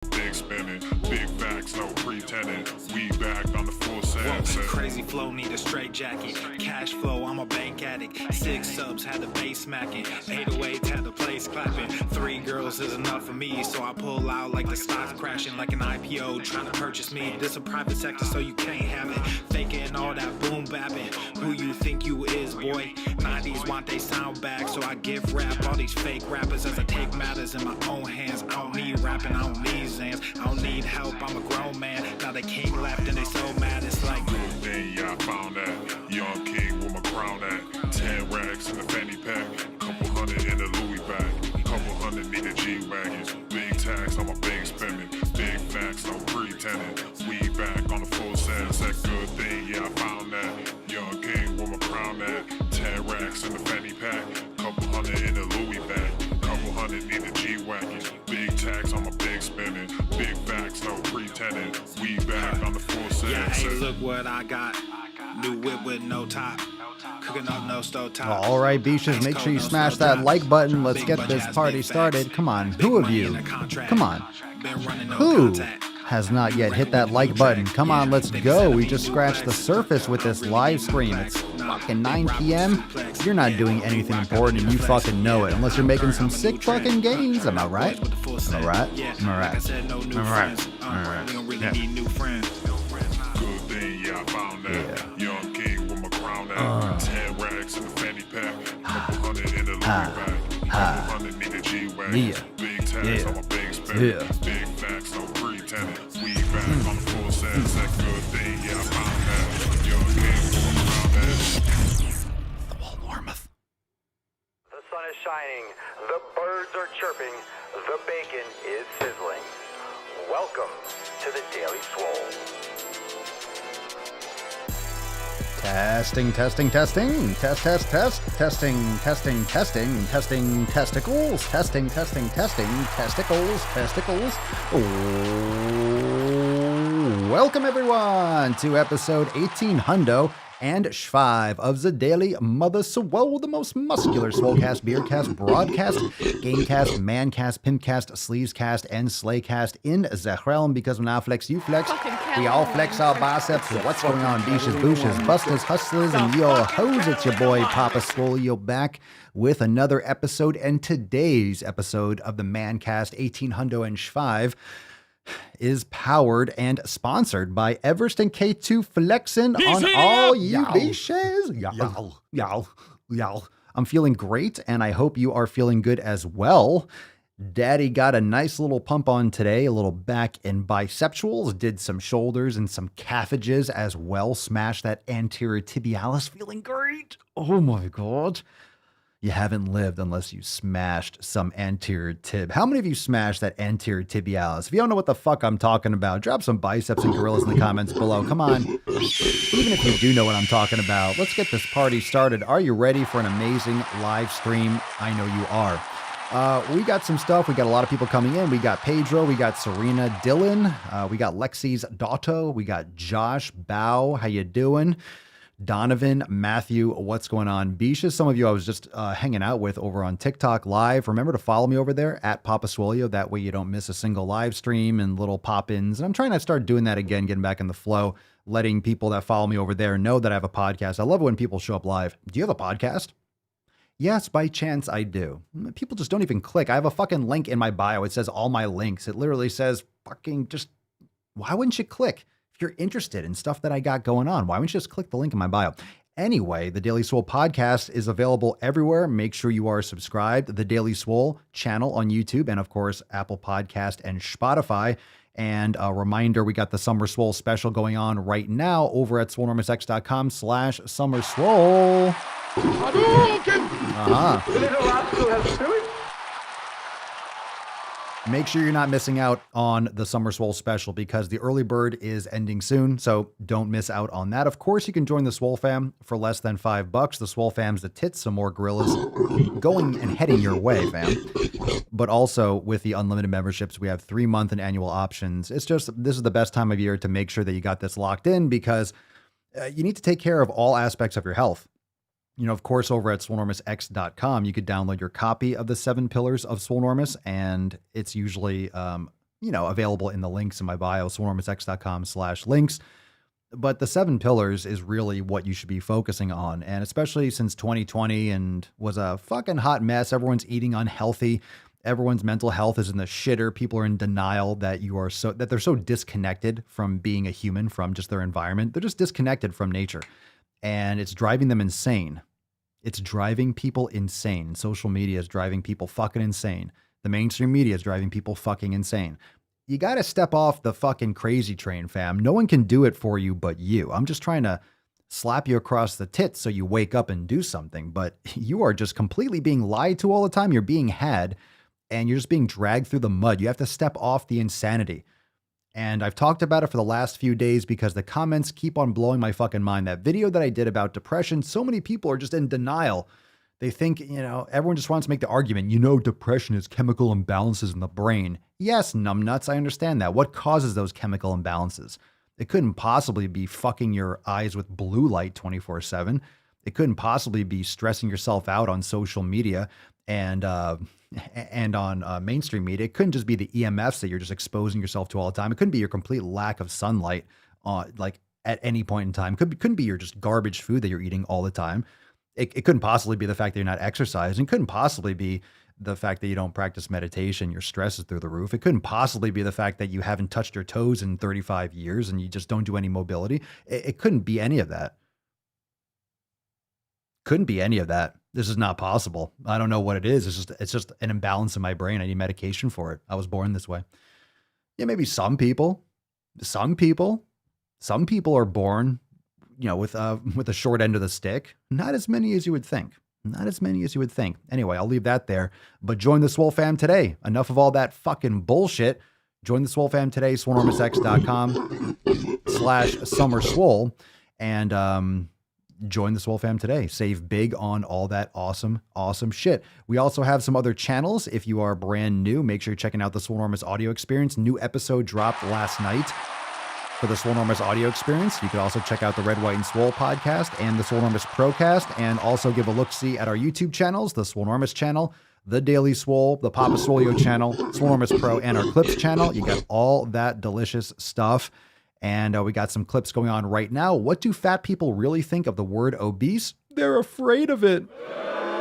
Big spinning, big facts, no pretending. We back on the full sense. Crazy flow, need a straight jacket. Cash flow, I'm a bank addict. 6 subs, had the bass smacking. 808, had the place clapping. 3 girls is enough for me, so I pull out like the stocks crashing. Like an IPO, trying to purchase me. This a private sector, so you can't have it. Faking all that boom bapping. Who you think you is, boy? 90s want they sound back, so I give rap all these fake rappers as I take matters in my own hands. I don't need rapping, I don't need Zans. I don't need help, I'm a grown man. Now they king left and they so mad, it's like then yeah, I found that young king with my crown at 10 racks in the fanny pack, couple hundred in the Louis bag, couple hundred need a G-Wagon, big tax on my big spending, big facts, no pretending. We back on the full sense, that good thing, yeah, I found that young king with my crown at 10 racks in the fanny pack, couple hundred in the Louis bag, couple hundred need a G-Wagon, big tax on my big spending, big facts, no pretending. We back on the full sense. yeah, hey, look what I got. New whip with no top. Cooking up no stove top. All right, Beaches, make sure you smash that like button. Let's get this party started. Come on, who of you? Come on. Who has not yet hit that like button? Come on, let's go. We just scratched the surface with this live stream. It's fucking 9 p.m. You're not doing anything important and you fucking know it. Unless you're making some sick fucking gains. Am I right? Am I right? Am I right? Am I right? Am I right? Yeah. Good thing, yeah, I found that. Young king with my crown at 10 racks in the fanny pack, couple hundred in the Louis bag, couple hundred need a G-Wagon, big tax on my big spending, big facts, no pretending. We back on the full sense, that good thing, yeah, I found that. Young king with my crown at. The sun is shining, the birds are chirping, the bacon is sizzling. Welcome to the Daily Swole. Testing. Testing, testing, testicles. Oh, welcome everyone to episode 1800 and 5 of the Daily Mother Swole, the most muscular swolecast, beercast, broadcast, gamecast, mancast, pimpcast, sleevescast, and slaycast in the realm, because when I flex, you flex. We all flex our biceps. What's going on, beaches, booshes, busters, hustlers, and yo hoes? It's your boy, Papa Swole. You're back with another episode, and today's episode of the Mancast 1805 is powered and sponsored by Everest and K2 Flexin' on all you beaches. Y'all. I'm feeling great, and I hope you are feeling good as well. Daddy got a nice little pump on today, a little back and biceptuals, did some shoulders and some calfages as well. Smashed that anterior tibialis, feeling great. Oh my God. You haven't lived unless you smashed some anterior tib. How many of you smashed that anterior tibialis? If you don't know what the fuck I'm talking about, drop some biceps and gorillas in the comments below. Come on. Even if you do know what I'm talking about, let's get this party started. Are you ready for an amazing live stream? I know you are. We got some stuff. We got a lot of people coming in. We got Pedro. We got Serena Dylan. We got Lexi's Dotto. We got Josh Bow. How you doing? Donovan, Matthew, what's going on? Bisha, some of you I was just hanging out with over on TikTok Live. Remember to follow me over there at Papa Swolio. That way you don't miss a single live stream and little pop-ins. And I'm trying to start doing that again, getting back in the flow, letting people that follow me over there know that I have a podcast. I love it when people show up live. Do you have a podcast? Yes, by chance I do. People just don't even click. I have a fucking link in my bio. It says all my links. It literally says fucking just, why wouldn't you click? You're interested in stuff that I got going on, why wouldn't you just click the link in my bio? Anyway, the Daily Swole podcast is available everywhere. Make sure you are subscribed. The Daily Swole channel on YouTube and, of course, Apple Podcast and Spotify. And a reminder, we got the Summer Swole special going on right now over at swolenormousx.com/SummerSwole. Make sure you're not missing out on the Summer Swole special because the early bird is ending soon, so don't miss out on that. Of course, you can join the SwoleFam for less than $5. The SwoleFam's the tits, some more gorillas going and heading your way, fam. But also, with the unlimited memberships, we have 3-month and annual options. It's just, this is the best time of year to make sure that you got this locked in because you need to take care of all aspects of your health. You know, of course, over at SwoleNormousX.com, you could download your copy of the 7 Pillars of Swolenormous, and it's usually available in the links in my bio, swolenormousx.com/links. But the 7 pillars is really what you should be focusing on. And especially since 2020 and was a fucking hot mess. Everyone's eating unhealthy. Everyone's mental health is in the shitter. People are in denial that they're so disconnected from being a human, from just their environment. They're just disconnected from nature. And it's driving them insane. It's driving people insane. Social media is driving people fucking insane. The mainstream media is driving people fucking insane. You got to step off the fucking crazy train, fam. No one can do it for you but you. I'm just trying to slap you across the tits so you wake up and do something. But you are just completely being lied to all the time. You're being had, and you're just being dragged through the mud. You have to step off the insanity. And I've talked about it for the last few days because the comments keep on blowing my fucking mind. That video that I did about depression, so many people are just in denial. They think, everyone just wants to make the argument, depression is chemical imbalances in the brain. Yes, numbnuts, I understand that. What causes those chemical imbalances? It couldn't possibly be fucking your eyes with blue light 24/7. It couldn't possibly be stressing yourself out on social media and on mainstream media. It couldn't just be the EMFs that you're just exposing yourself to all the time. It couldn't be your complete lack of sunlight at any point in time. Couldn't be your just garbage food that you're eating all the time. It couldn't possibly be the fact that you're not exercising. It couldn't possibly be the fact that you don't practice meditation. Your stress is through the roof. It couldn't possibly be the fact that you haven't touched your toes in 35 years and you just don't do any mobility. It couldn't be any of that. Couldn't be any of that. This is not possible. I don't know what it is. It's just an imbalance in my brain. I need medication for it. I was born this way. Yeah, maybe some people are born, with a short end of the stick. Not as many as you would think. Anyway, I'll leave that there. But join the SwoleFam today. Enough of all that fucking bullshit. Join the SwoleFam today, swolenormousx.com/SummerSwole. And join the SwoleFam today. Save big on all that awesome shit. We also have some other channels. If you are brand new, make sure you're checking out the Swolenormous audio experience. New episode dropped last night for the Swolenormous audio experience. You could also check out the Red, White, and Swole podcast and the Swolenormous Procast, and also give a look-see at our YouTube channels, the Swolenormous channel, the Daily Swole, the Papa Swolio channel, Swolenormous Pro, and our Clips channel. You got all that delicious stuff. And we got some clips going on right now. What do fat people really think of the word obese? They're afraid of it.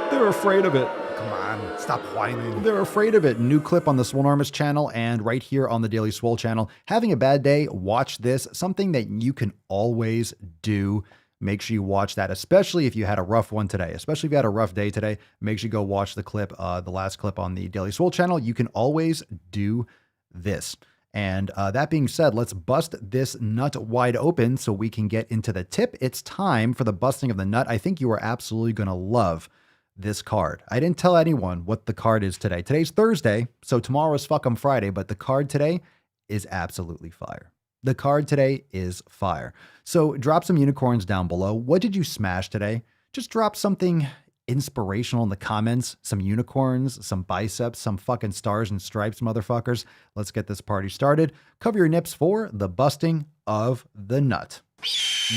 Come on, stop whining. They're afraid of it. New clip on the Swolenormous channel and right here on the Daily Swole channel. Having a bad day, watch this. Something that you can always do. Make sure you watch that, especially if you had a rough one today. Especially if you had a rough day today, make sure you go watch the clip, the last clip on the Daily Swole channel. You can always do this. And that being said, let's bust this nut wide open so we can get into the tip. It's time for the busting of the nut. I think you are absolutely going to love this card. I didn't tell anyone what the card is today. Today's Thursday, so tomorrow is fucking Friday, but the card today is absolutely fire. The card today is fire. So drop some unicorns down below. What did you smash today? Just drop something inspirational in the comments. Some unicorns, some biceps, some fucking stars and stripes, motherfuckers. Let's get this party started. Cover your nips for the busting of the nut.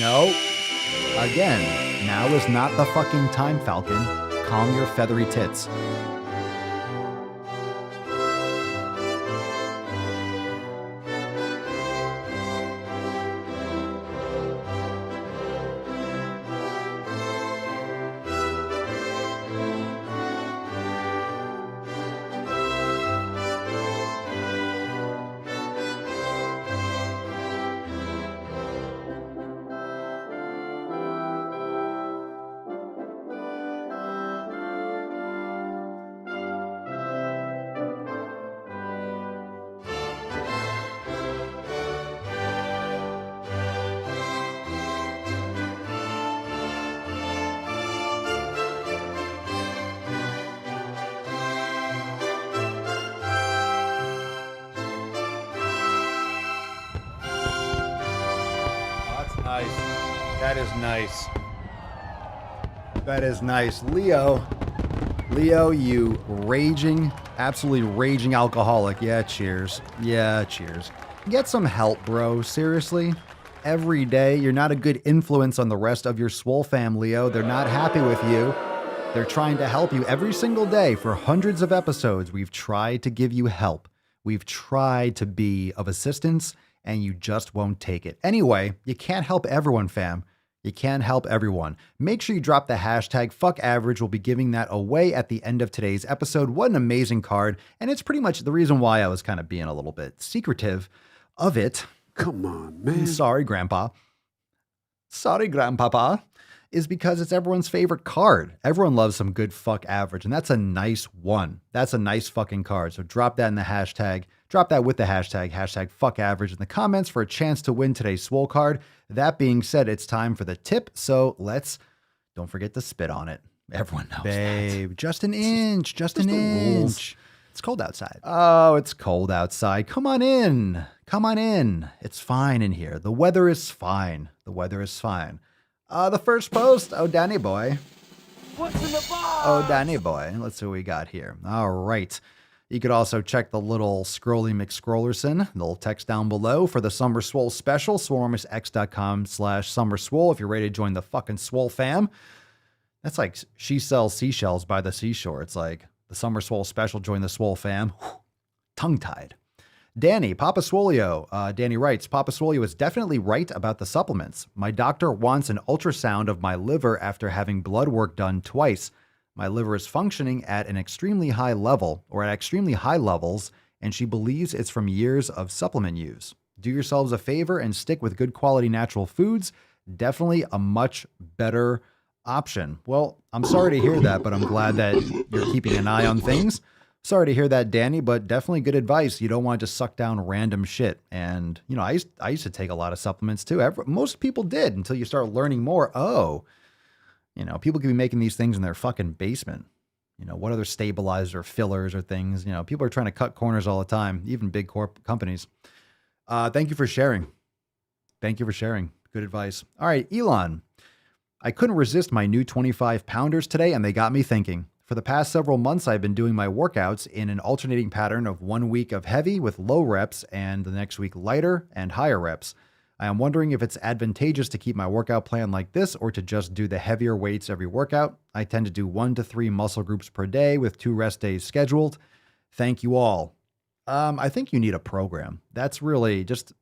No. Again, now is not the fucking time, Falcon. Calm your feathery tits. That is nice. That is nice. Leo, you raging, absolutely raging alcoholic. Yeah, cheers. Yeah, cheers. Get some help, bro. Seriously? Every day, you're not a good influence on the rest of your SwoleFam, Leo. They're not happy with you. They're trying to help you every single day for hundreds of episodes. We've tried to give you help. We've tried to be of assistance, and you just won't take it. Anyway, you can't help everyone, fam. You can't help everyone. Make sure you drop the hashtag #FuckAverage. We'll be giving that away at the end of today's episode. What an amazing card. And it's pretty much the reason why I was kind of being a little bit secretive of it. Come on, man. Sorry, Grandpa. Sorry, Grandpapa. Is because it's everyone's favorite card. Everyone loves some good fuck average, and that's a nice one. That's a nice fucking card. So drop that in the hashtag. Drop that with the hashtag #FuckAverage in the comments for a chance to win today's Swole card. That being said, it's time for the tip. So don't forget to spit on it. Everyone knows Babe, that. just an inch, just an inch. It's cold outside. Oh, it's cold outside. Come on in. Come on in. It's fine in here. The weather is fine. The weather is fine. The first post. Oh, Danny boy. What's in the box? Oh, Danny boy. Let's see what we got here. All right. You could also check the little Scrolly McScrollerson, the little text down below for the Summer Swole special, swolearmistx.com/SummerSwole if you're ready to join the fucking Swole fam. That's like she sells seashells by the seashore. It's like the Summer Swole special, join the Swole fam. Tongue-tied. Danny, Papa Swolio. Danny writes, Papa Swolio is definitely right about the supplements. My doctor wants an ultrasound of my liver after having blood work done twice. My liver is functioning at an extremely high level, or at extremely high levels, and she believes it's from years of supplement use. Do yourselves a favor and stick with good quality natural foods. Definitely a much better option. Well, I'm sorry to hear that, but I'm glad that you're keeping an eye on things. Sorry to hear that, Danny, but definitely good advice. You don't want to just suck down random shit. And, you know, I used to take a lot of supplements too. Most people did until you start learning more. Oh, you know, people could be making these things in their fucking basement. You know, what other stabilizer fillers or things? You know, people are trying to cut corners all the time, even big corp companies. Thank you for sharing. Thank you for sharing. Good advice. All right, Elon. I couldn't resist my new 25 pounders today, and they got me thinking. For the past several months, I've been doing my workouts in an alternating pattern of 1 week of heavy with low reps and the next week lighter and higher reps. I am wondering if it's advantageous to keep my workout plan like this or to just do the heavier weights every workout. I tend to do 1 to 3 muscle groups per day with 2 rest days scheduled. Thank you all. I think you need a program. That's really just,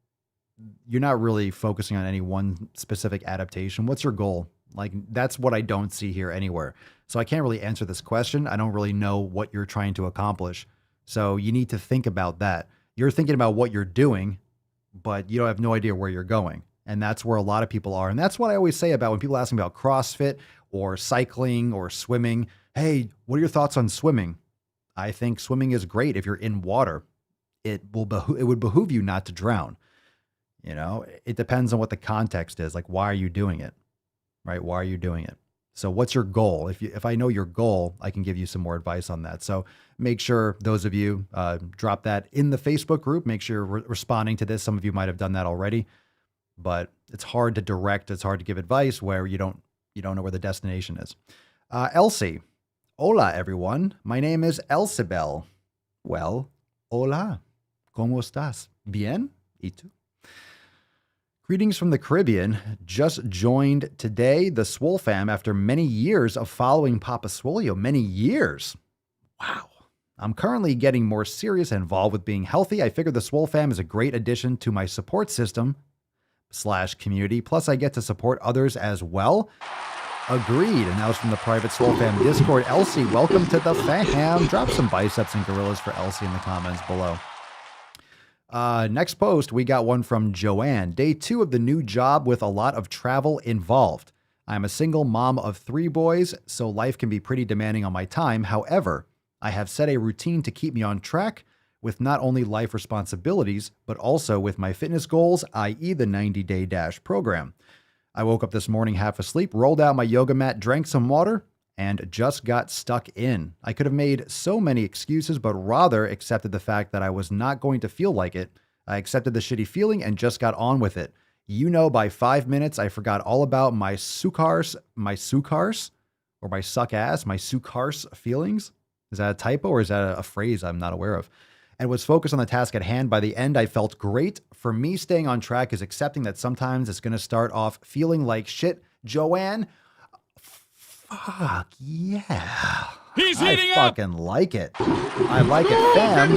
you're not really focusing on any one specific adaptation. What's your goal? Like, that's what I don't see here anywhere. So I can't really answer this question. I don't really know what you're trying to accomplish. So you need to think about that. You're thinking about what you're doing, but you don't have no idea where you're going. And that's where a lot of people are. And that's what I always say about when people ask me about CrossFit or cycling or swimming. Hey, what are your thoughts on swimming? I think swimming is great if you're in water. It would behoove you not to drown. You know, it depends on what the context is. Like, why are you doing it? Right? Why are you doing it? So what's your goal? If I know your goal, I can give you some more advice on that. So make sure those of you drop that in the Facebook group. Make sure you're responding to this. Some of you might have done that already, but it's hard to direct. It's hard to give advice where you don't know where the destination is. Elsie. Hola, everyone. My name is Elsibel. Well, hola. ¿Cómo estás? Bien? ¿Y tú? Greetings from the Caribbean. Just joined today the Swole fam after many years of following Papa Swolio. Many years. Wow. I'm currently getting more serious and involved with being healthy. I figure the Swole fam is a great addition to my support system / community. Plus, I get to support others as well. Agreed. And that was from the private Swole fam Discord. Elsie, welcome to the fam. Drop some biceps and gorillas for Elsie in the comments below. Next post, we got one from Joanne. Day 2 of the new job with a lot of travel involved. I'm a single mom of 3 boys, so life can be pretty demanding on my time. However, I have set a routine to keep me on track with not only life responsibilities, but also with my fitness goals, i.e. the 90-day dash program. I woke up this morning half asleep, rolled out my yoga mat, drank some water, and just got stuck in. I could have made so many excuses, but rather accepted the fact that I was not going to feel like it. I accepted the shitty feeling and just got on with it. You know, by 5 minutes, I forgot all about my suckars, or my suck ass, my suckars feelings. Is that a typo or is that a phrase I'm not aware of? And was focused on the task at hand. By the end, I felt great. For me, staying on track is accepting that sometimes it's going to start off feeling like shit. Joanne, fuck yeah. I fucking like it. I like it, fam.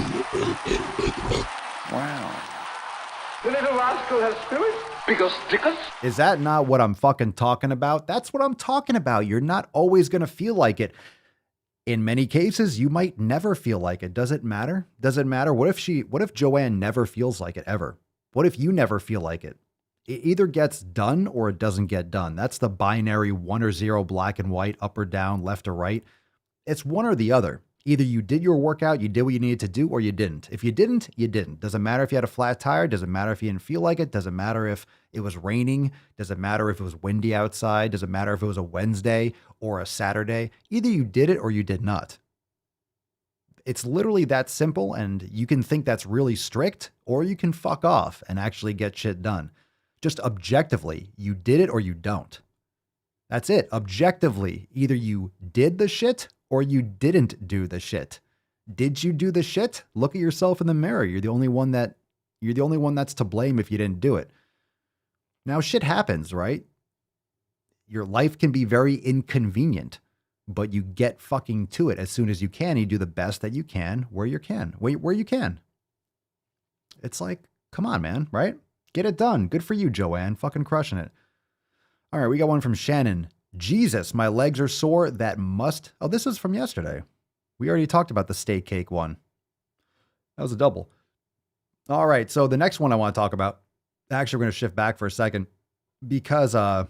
Wow. The little rascal has spirit. Because stickers. Is that not what I'm fucking talking about? That's what I'm talking about. You're not always going to feel like it. In many cases, you might never feel like it. Does it matter? Does it matter? What if Joanne never feels like it ever? What if you never feel like it? It either gets done or it doesn't get done. That's the binary 1 or 0, black and white, up or down, left or right. It's one or the other. Either you did your workout, you did what you needed to do, or you didn't. If you didn't, you didn't. Doesn't matter if you had a flat tire. Doesn't matter if you didn't feel like it. Doesn't matter if it was raining. Doesn't matter if it was windy outside. Doesn't matter if it was a Wednesday or a Saturday. Either you did it or you did not. It's literally that simple, and you can think that's really strict, or you can fuck off and actually get shit done. Just objectively, you did it or you don't. That's it. Objectively, either you did the shit or you didn't do the shit. Did you do the shit? Look at yourself in the mirror. You're the only one that's to blame if you didn't do it. Now shit happens, right? Your life can be very inconvenient, but you get fucking to it as soon as you can. You do the best that you can where you can. It's like, come on, man, right? Get it done. Good for you, Joanne. Fucking crushing it. All right, we got one from Shannon. Jesus, my legs are sore. Oh, this is from yesterday. We already talked about the steak cake one. That was a double. All right, so the next one I want to talk about, actually, we're going to shift back for a second because, now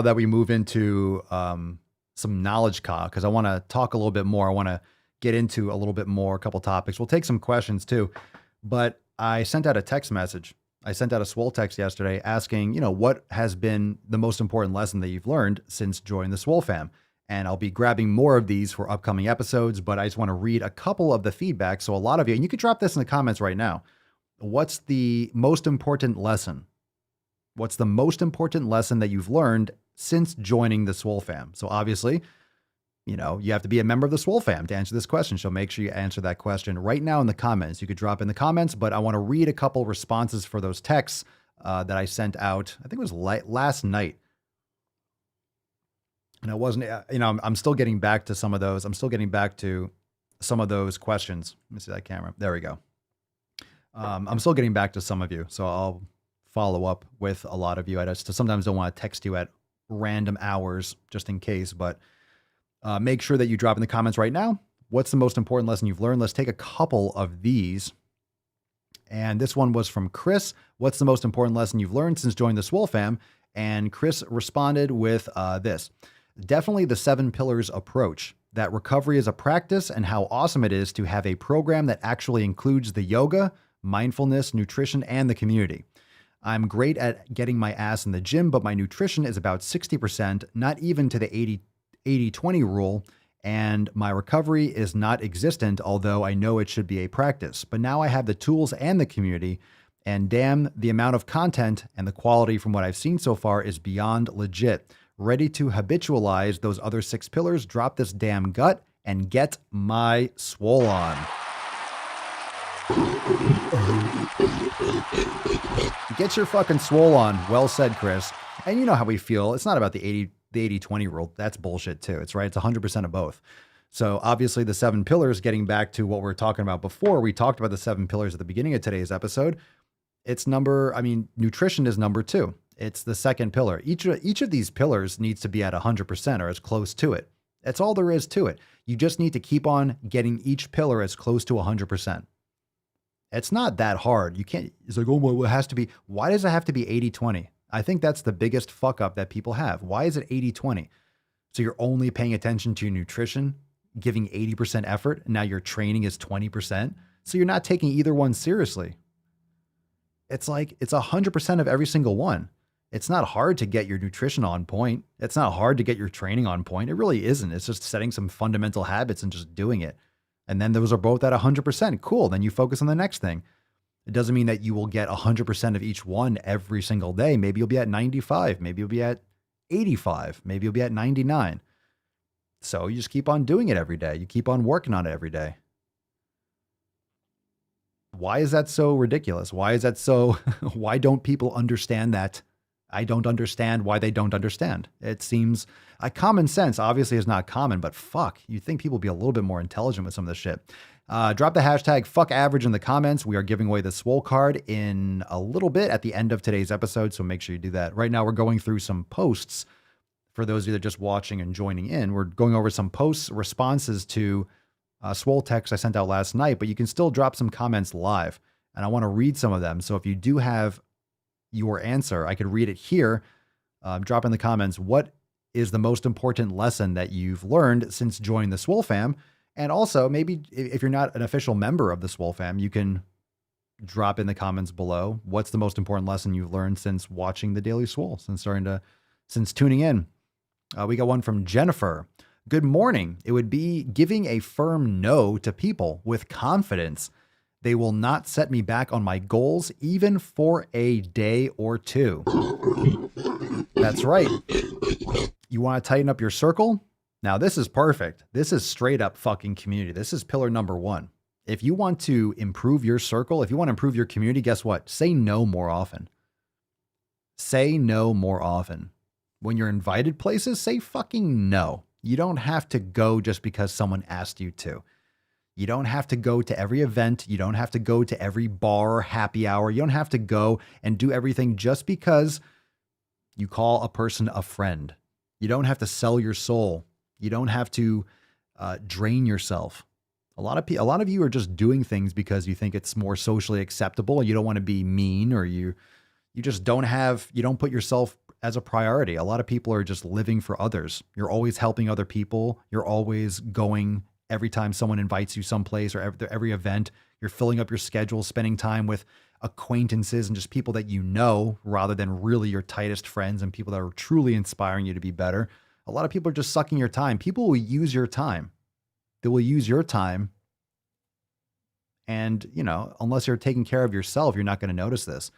that we move into some knowledge because I want to talk a little bit more. I want to get into a little bit more, a couple topics. We'll take some questions too, but I sent out a text message. I sent out a Swole text yesterday asking, what has been the most important lesson that you've learned since joining the SwoleFam? And I'll be grabbing more of these for upcoming episodes, but I just want to read a couple of the feedback. So a lot of you, and you could drop this in the comments right now. What's the most important lesson? What's the most important lesson that you've learned since joining the SwoleFam? So obviously, you have to be a member of the SwoleFam to answer this question. So make sure you answer that question right now in the comments. You could drop in the comments, but I want to read a couple responses for those texts that I sent out. I think it was last night. And I wasn't, I'm still getting back to some of those. I'm still getting back to some of those questions. Let me see that camera. There we go. I'm still getting back to some of you. So I'll follow up with a lot of you. I just sometimes don't want to text you at random hours just in case, but make sure that you drop in the comments right now. What's the most important lesson you've learned? Let's take a couple of these. And this one was from Chris. What's the most important lesson you've learned since joining the SwoleFam? And Chris responded with this. Definitely the 7 pillars approach. That recovery is a practice and how awesome it is to have a program that actually includes the yoga, mindfulness, nutrition, and the community. I'm great at getting my ass in the gym, but my nutrition is about 60%, not even to the 80-20 rule, and my recovery is not existent, although I know it should be a practice. But now I have the tools and the community, and damn, the amount of content and the quality from what I've seen so far is beyond legit. Ready to habitualize those other 6 pillars, drop this damn gut, and get my swole on. Get your fucking swole on. Well said, Chris. And you know how we feel. It's not about the 80-20 rule. That's bullshit too. It's right. It's 100% of both. So obviously the 7 pillars, getting back to what we were talking about before, we talked about the 7 pillars at the beginning of today's episode. Nutrition is number 2. It's the second pillar. Each of these pillars needs to be at 100% or as close to it. That's all there is to it. You just need to keep on getting each pillar as close to 100%. It's not that hard. You can't, it's like, oh, well, it has to be, why does it have to be 80-20? I think that's the biggest fuck up that people have. Why is it 80-20? So you're only paying attention to your nutrition, giving 80% effort, and now your training is 20%. So you're not taking either one seriously. It's like, it's 100% of every single one. It's not hard to get your nutrition on point. It's not hard to get your training on point. It really isn't. It's just setting some fundamental habits and just doing it. And then those are both at 100%. Cool. Then you focus on the next thing. It doesn't mean that you will get 100% of each one every single day. Maybe you'll be at 95. Maybe you'll be at 85. Maybe you'll be at 99. So you just keep on doing it every day. You keep on working on it every day. Why is that so ridiculous? Why don't people understand that I don't understand why they don't understand. It seems common sense obviously is not common, but fuck, you'd think people would be a little bit more intelligent with some of this shit. Drop the hashtag fuck average in the comments. We are giving away the Swole card in a little bit at the end of today's episode, so make sure you do that. Right now we're going through some posts. For those of you that are just watching and joining in, we're going over some posts, responses to Swole text I sent out last night, but you can still drop some comments live. And I want to read some of them. So if you do have your answer, I could read it here. Drop in the comments, what is the most important lesson that you've learned since joining the SwoleFam? And also, maybe if you're not an official member of the SwoleFam, you can drop in the comments below, what's the most important lesson you've learned since watching the Daily Swole, since tuning in. We got one from Jennifer. Good morning. It would be giving a firm no to people with confidence. They will not set me back on my goals, even for a day or two. That's right. You want to tighten up your circle? Now, this is perfect. This is straight up fucking community. This is pillar number one. If you want to improve your circle, if you want to improve your community, guess what? Say no more often. Say no more often. When you're invited places, say fucking no. You don't have to go just because someone asked you to. You don't have to go to every event. You don't have to go to every bar or happy hour. You don't have to go and do everything just because you call a person a friend. You don't have to sell your soul. You don't have to drain yourself. A lot of you are just doing things because you think it's more socially acceptable. You don't want to be mean, or you just don't put yourself as a priority. A lot of people are just living for others. You're always helping other people. You're always going every time someone invites you someplace, or every event. You're filling up your schedule, spending time with acquaintances and just people that you know, rather than really your tightest friends and people that are truly inspiring you to be better. A lot of people are just sucking your time. People will use your time. They will use your time. And, unless you're taking care of yourself, you're not going to notice this.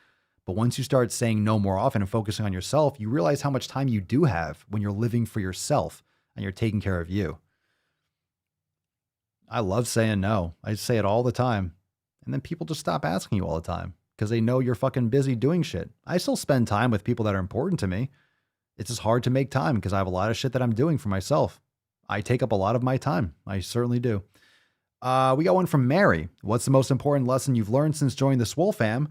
But once you start saying no more often and focusing on yourself, you realize how much time you do have when you're living for yourself and you're taking care of you. I love saying no. I say it all the time. And then people just stop asking you all the time because they know you're fucking busy doing shit. I still spend time with people that are important to me. It's just hard to make time because I have a lot of shit that I'm doing for myself. I take up a lot of my time. I certainly do. We got one from Mary. What's the most important lesson you've learned since joining the SwoleFam?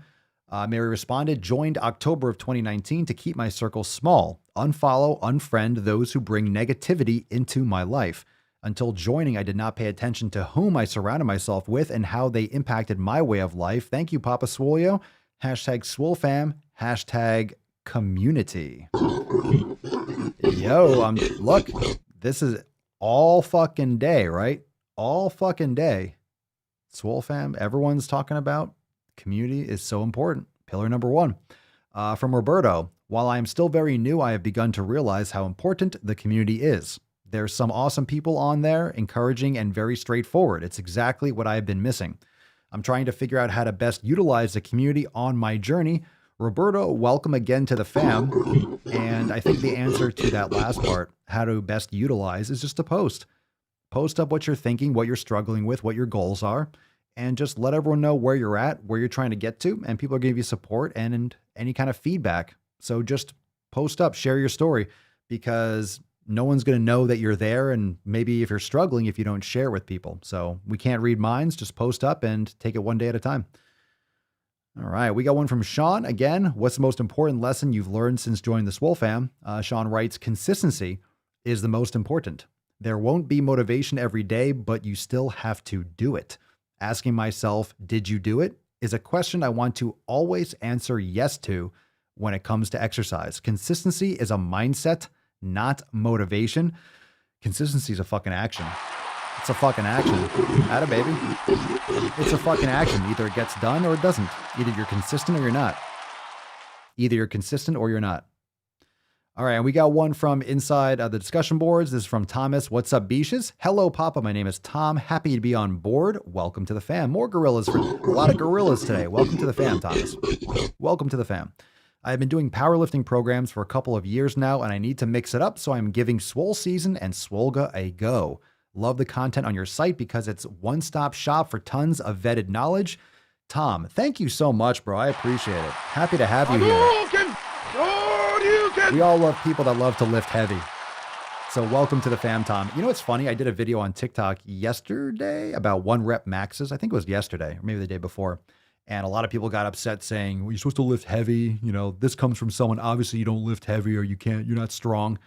Mary responded, joined October of 2019 to keep my circle small, unfollow, unfriend those who bring negativity into my life. Until joining, I did not pay attention to whom I surrounded myself with and how they impacted my way of life. Thank you, Papa Swolio. Hashtag SwoleFam. Hashtag community. Yo, look, this is all fucking day, right? All fucking day. SwoleFam, everyone's talking about community is so important. Pillar number one. From Roberto, while I am still very new, I have begun to realize how important the community is. There's some awesome people on there, encouraging and very straightforward. It's exactly what I have been missing. I'm trying to figure out how to best utilize the community on my journey. Roberto, welcome again to the fam. And I think the answer to that last part, how to best utilize, is just to post. Post up what you're thinking, what you're struggling with, what your goals are, and just let everyone know where you're at, where you're trying to get to, and people are going to give you support and any kind of feedback. So just post up, share your story, because no one's going to know that you're there. And maybe if you're struggling, if you don't share with people. So we can't read minds, just post up and take it one day at a time. All right. We got one from Sean. Again, what's the most important lesson you've learned since joining the SwoleFam? Sean writes, consistency is the most important. There won't be motivation every day, but you still have to do it. Asking myself, did you do it? Is a question I want to always answer yes to when it comes to exercise. Consistency is a mindset, not motivation. Consistency is a fucking action. It's a fucking action. Atta baby. It's a fucking action. Either it gets done or it doesn't. Either you're consistent or you're not. Either you're consistent or you're not. All right, and we got one from inside the discussion boards. This is from Thomas. What's up, Beaches? Hello, Papa. My name is Tom. Happy to be on board. Welcome to the fam. More gorillas. A lot of gorillas today. Welcome to the fam, Thomas. Welcome to the fam. I've been doing powerlifting programs for a couple of years now, and I need to mix it up, so I'm giving Swole Season and Swolga a go. Love the content on your site because it's one-stop shop for tons of vetted knowledge. Tom, thank you so much, bro. I appreciate it. Happy to have you here. We all love people that love to lift heavy. So welcome to the fam, Tom. You know what's funny? I did a video on TikTok yesterday about 1 rep maxes. I think it was yesterday or maybe the day before. And a lot of people got upset saying, well, you're supposed to lift heavy. You know, this comes from someone. Obviously, you don't lift heavy or you're not strong.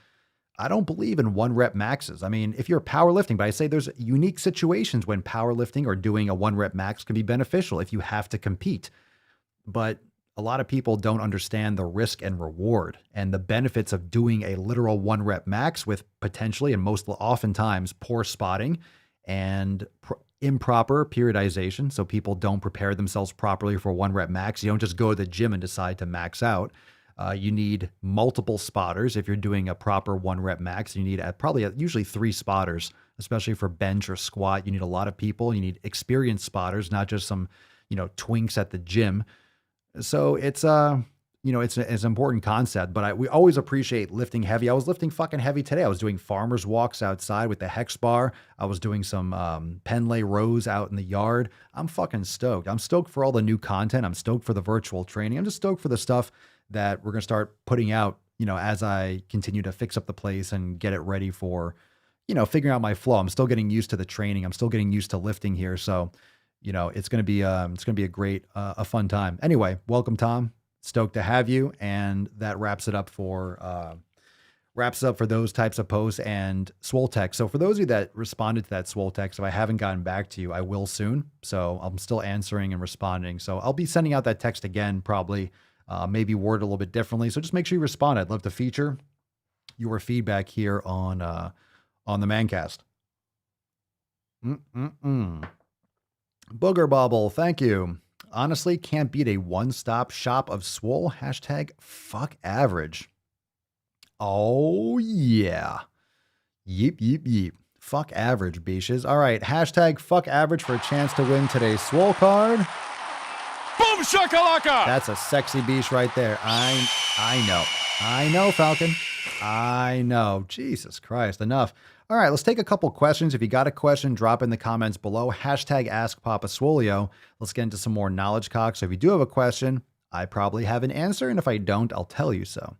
I don't believe in 1 rep maxes. I mean, if you're powerlifting, but I say there's unique situations when powerlifting or doing a 1 rep max can be beneficial if you have to compete. But a lot of people don't understand the risk and reward and the benefits of doing a literal 1 rep max with potentially and most oftentimes poor spotting and improper periodization. So people don't prepare themselves properly for 1 rep max. You don't just go to the gym and decide to max out. You need multiple spotters. If you're doing a proper 1 rep max, you need usually 3 spotters, especially for bench or squat. You need a lot of people. You need experienced spotters, not just some, twinks at the gym. So it's an important concept, but we always appreciate lifting heavy. I was lifting fucking heavy today. I was doing farmer's walks outside with the hex bar. I was doing some Penlay rows out in the yard. I'm fucking stoked. I'm stoked for all the new content. I'm stoked for the virtual training. I'm just stoked for the stuff that we're going to start putting out, as I continue to fix up the place and get it ready for, figuring out my flow. I'm still getting used to the training. I'm still getting used to lifting here. So, it's going to be a great, a fun time. Anyway, welcome, Tom. Stoked to have you. And that wraps it up for those types of posts and Swole text. So for those of you that responded to that Swole text, if I haven't gotten back to you, I will soon. So I'm still answering and responding. So I'll be sending out that text again, probably, maybe word a little bit differently. So just make sure you respond. I'd love to feature your feedback here on the Mancast. Booger Bubble, thank you. Honestly, can't beat a one-stop shop of Swole. #fuck average. Oh, yeah. Yeep, yeep, yeep. Fuck average, beaches. All right, #fuck average for a chance to win today's Swole card. Boom shakalaka! That's a sexy beach right there. I know, Falcon. I know. Jesus Christ, enough. All right, let's take a couple questions. If you got a question, drop in the comments below. #AskPapaSwolio. Let's get into some more knowledge cock. So if you do have a question, I probably have an answer. And if I don't, I'll tell you so.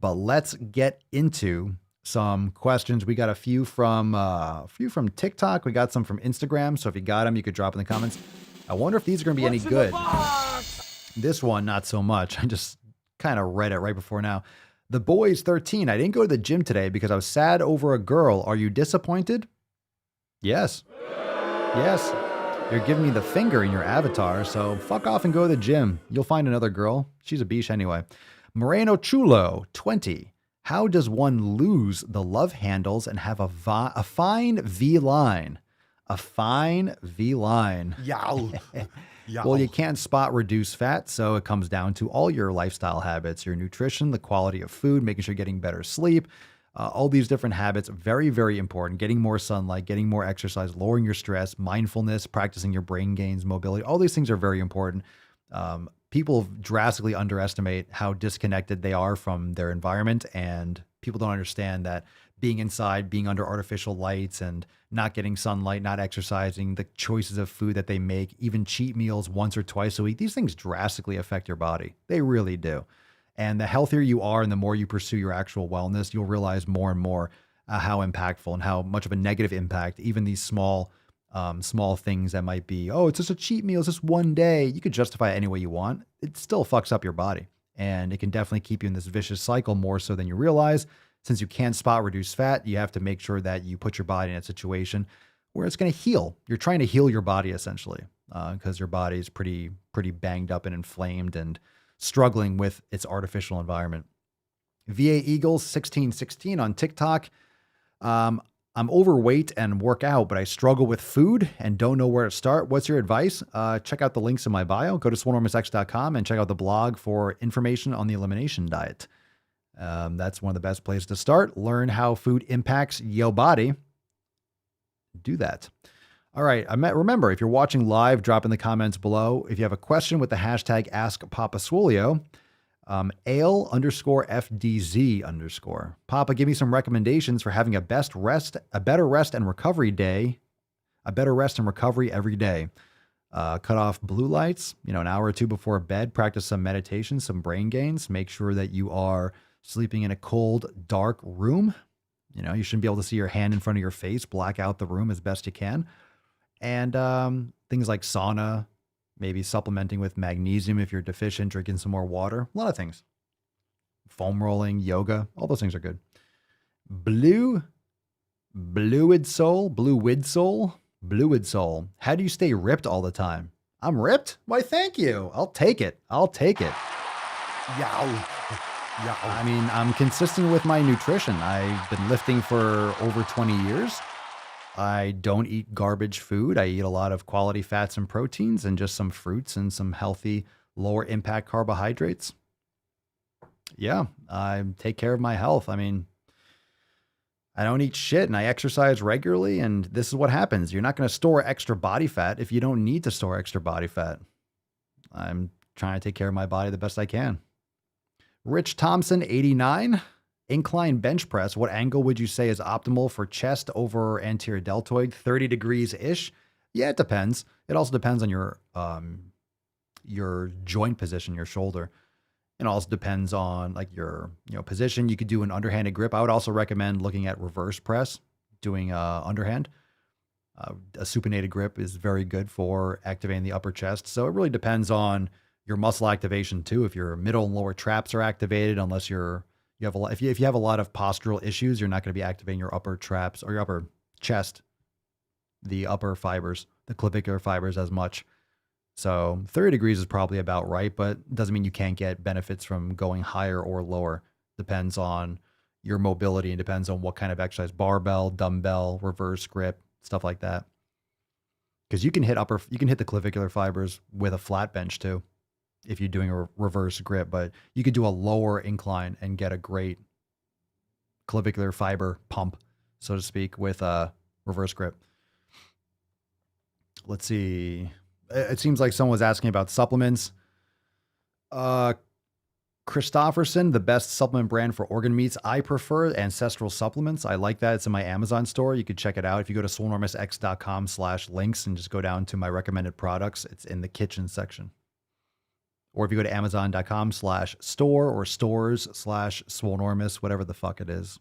But let's get into some questions. We got a few from TikTok. We got some from Instagram. So if you got them, you could drop in the comments. I wonder if these are going to be any good. This one, not so much. I just kind of read it right before now. The boys 13. I didn't go to the gym today because I was sad over a girl. Are you disappointed? Yes. Yes. You're giving me the finger in your avatar, so fuck off and go to the gym. You'll find another girl. She's a biche anyway. Moreno Chulo 20. How does one lose the love handles and have a fine V line? A fine V line. Yow. Well, you can't spot reduce fat, so it comes down to all your lifestyle habits, your nutrition, the quality of food, making sure you're getting better sleep, all these different habits, very, very important. Getting more sunlight, getting more exercise, lowering your stress, mindfulness, practicing your brain gains, mobility, all these things are very important. People drastically underestimate how disconnected they are from their environment, and people don't understand that being inside, being under artificial lights and not getting sunlight, not exercising, the choices of food that they make, even cheat meals once or twice a week, these things drastically affect your body. They really do. And the healthier you are and the more you pursue your actual wellness, you'll realize more and more how impactful and how much of a negative impact even these small things that might be, oh, it's just a cheat meal, it's just one day. You could justify it any way you want. It still fucks up your body. And it can definitely keep you in this vicious cycle more so than you realize. Since you can't spot reduce fat, you have to make sure that you put your body in a situation where it's going to heal. You're trying to heal your body essentially, because your body is pretty banged up and inflamed and struggling with its artificial environment. VA Eagles 1616 on TikTok. I'm overweight and work out, but I struggle with food and don't know where to start. What's your advice? Check out the links in my bio. Go to swolenormousx.com and check out the blog for information on the elimination diet. That's one of the best places to start. Learn how food impacts your body. Do that. All right. Remember, if you're watching live, drop in the comments below. If you have a question with the #AskPapaSwolio, ale_FDZ_. Papa, give me some recommendations for having a better rest and recovery day. A better rest and recovery every day. Cut off blue lights, an hour or two before bed, practice some meditation, some brain gains, make sure that you are sleeping in a cold, dark room. You know, you shouldn't be able to see your hand in front of your face, black out the room as best you can. And things like sauna, maybe supplementing with magnesium if you're deficient, drinking some more water, a lot of things. Foam rolling, yoga, all those things are good. Bluid Soul. How do you stay ripped all the time? I'm ripped? Why, thank you. I'll take it. Yow. I mean, I'm consistent with my nutrition. I've been lifting for over 20 years. I don't eat garbage food. I eat a lot of quality fats and proteins and just some fruits and some healthy, lower impact carbohydrates. Yeah, I take care of my health. I mean, I don't eat shit and I exercise regularly, and this is what happens. You're not going to store extra body fat if you don't need to store extra body fat. I'm trying to take care of my body the best I can. Rich Thompson, 89. Incline bench press. What angle would you say is optimal for chest over anterior deltoid? 30 degrees-ish? Yeah, it depends. It also depends on your joint position, your shoulder. It also depends on like your position. You could do an underhanded grip. I would also recommend looking at reverse press, doing underhand. A supinated grip is very good for activating the upper chest. So it really depends on your muscle activation too. If your middle and lower traps are activated, unless if you have a lot of postural issues, you're not going to be activating your upper traps or your upper chest, the upper fibers, the clavicular fibers as much. So 30 degrees is probably about right, but doesn't mean you can't get benefits from going higher or lower. Depends on your mobility and depends on what kind of exercise, barbell, dumbbell, reverse grip, stuff like that. Because you can hit the clavicular fibers with a flat bench too, if you're doing a reverse grip, but you could do a lower incline and get a great clavicular fiber pump, so to speak, with a reverse grip. Let's see. It seems like someone was asking about supplements. Christofferson, the best supplement brand for organ meats. I prefer Ancestral Supplements. I like that. It's in my Amazon store. You could check it out. If you go to swolenormousx.com/links and just go down to my recommended products, it's in the kitchen section. Or if you go to amazon.com/store or stores/swolenormous, whatever the fuck it is.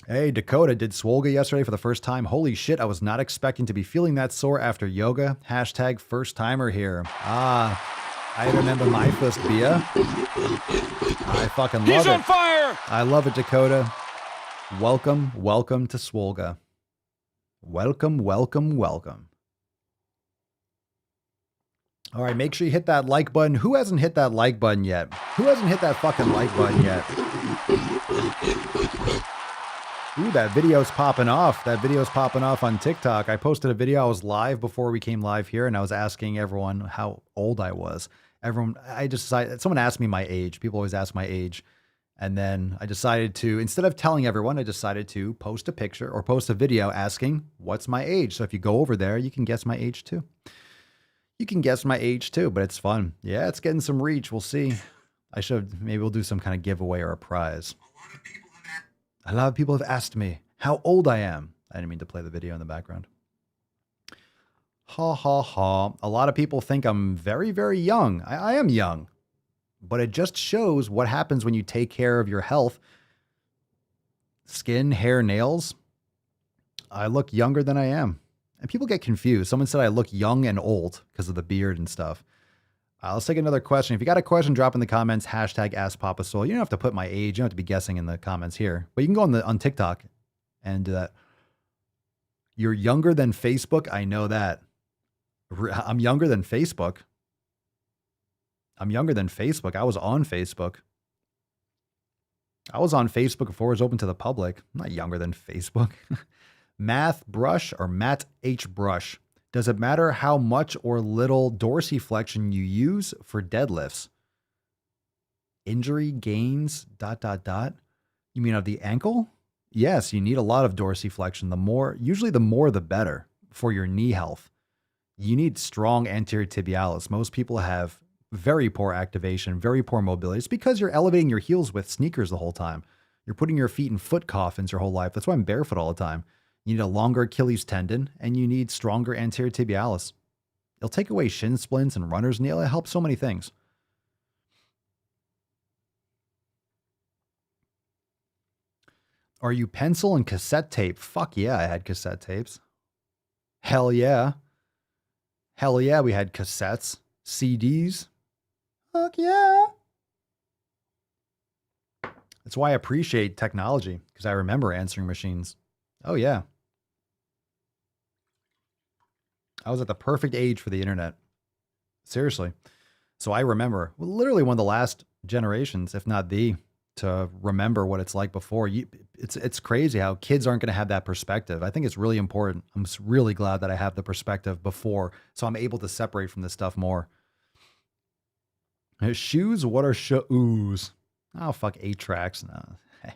Hey, Dakota, did Swolga yesterday for the first time. Holy shit, I was not expecting to be feeling that sore after yoga. Hashtag first timer here. I remember my first beer. I fucking love it. He's on fire! I love it, Dakota. Welcome to Swolga. Welcome. All right, make sure you hit that like button. Who hasn't hit that like button yet? Who hasn't hit that fucking like button yet? Ooh, that video's popping off. That video's popping off on TikTok. I posted a video. I was live before we came live here, and I was asking everyone how old I was. Someone asked me my age. People always ask my age. And then I decided to, instead of telling everyone, I decided to post a picture or post a video asking, what's my age? So if you go over there, you can guess my age too. But it's fun. Yeah, it's getting some reach. We'll see. Maybe we'll do some kind of giveaway or a prize. A lot of people have asked me how old I am. I didn't mean to play the video in the background. Ha ha ha. A lot of people think I'm very, very young. I am young. But it just shows what happens when you take care of your health. Skin, hair, nails. I look younger than I am. And people get confused. Someone said I look young and old because of the beard and stuff. Let's take another question. If you got a question, drop in the comments, hashtag AskPapaSwole. You don't have to put my age. You don't have to be guessing in the comments here. But you can go on TikTok and do that. You're younger than Facebook? I know that. I'm younger than Facebook. I was on Facebook. I was on Facebook before it was open to the public. I'm not younger than Facebook. Matt H. Brush. Does it matter how much or little dorsiflexion you use for deadlifts? Injury gains, ... You mean of the ankle? Yes, you need a lot of dorsiflexion. Usually the more the better for your knee health. You need strong anterior tibialis. Most people have very poor activation, very poor mobility. It's because you're elevating your heels with sneakers the whole time. You're putting your feet in foot coffins your whole life. That's why I'm barefoot all the time. You need a longer Achilles tendon, and you need stronger anterior tibialis. It'll take away shin splints and runner's knee. It'll help so many things. Are you pencil and cassette tape? Fuck yeah, I had cassette tapes. Hell yeah. Hell yeah, we had cassettes, CDs. Fuck yeah. That's why I appreciate technology, because I remember answering machines. Oh yeah. I was at the perfect age for the internet. Seriously. So I remember literally one of the last generations, if not the, to remember what it's like before. It's crazy how kids aren't going to have that perspective. I think it's really important. I'm really glad that I have the perspective before, so I'm able to separate from this stuff more. Shoes? What are shoes? Oh, fuck, 8 tracks. No. All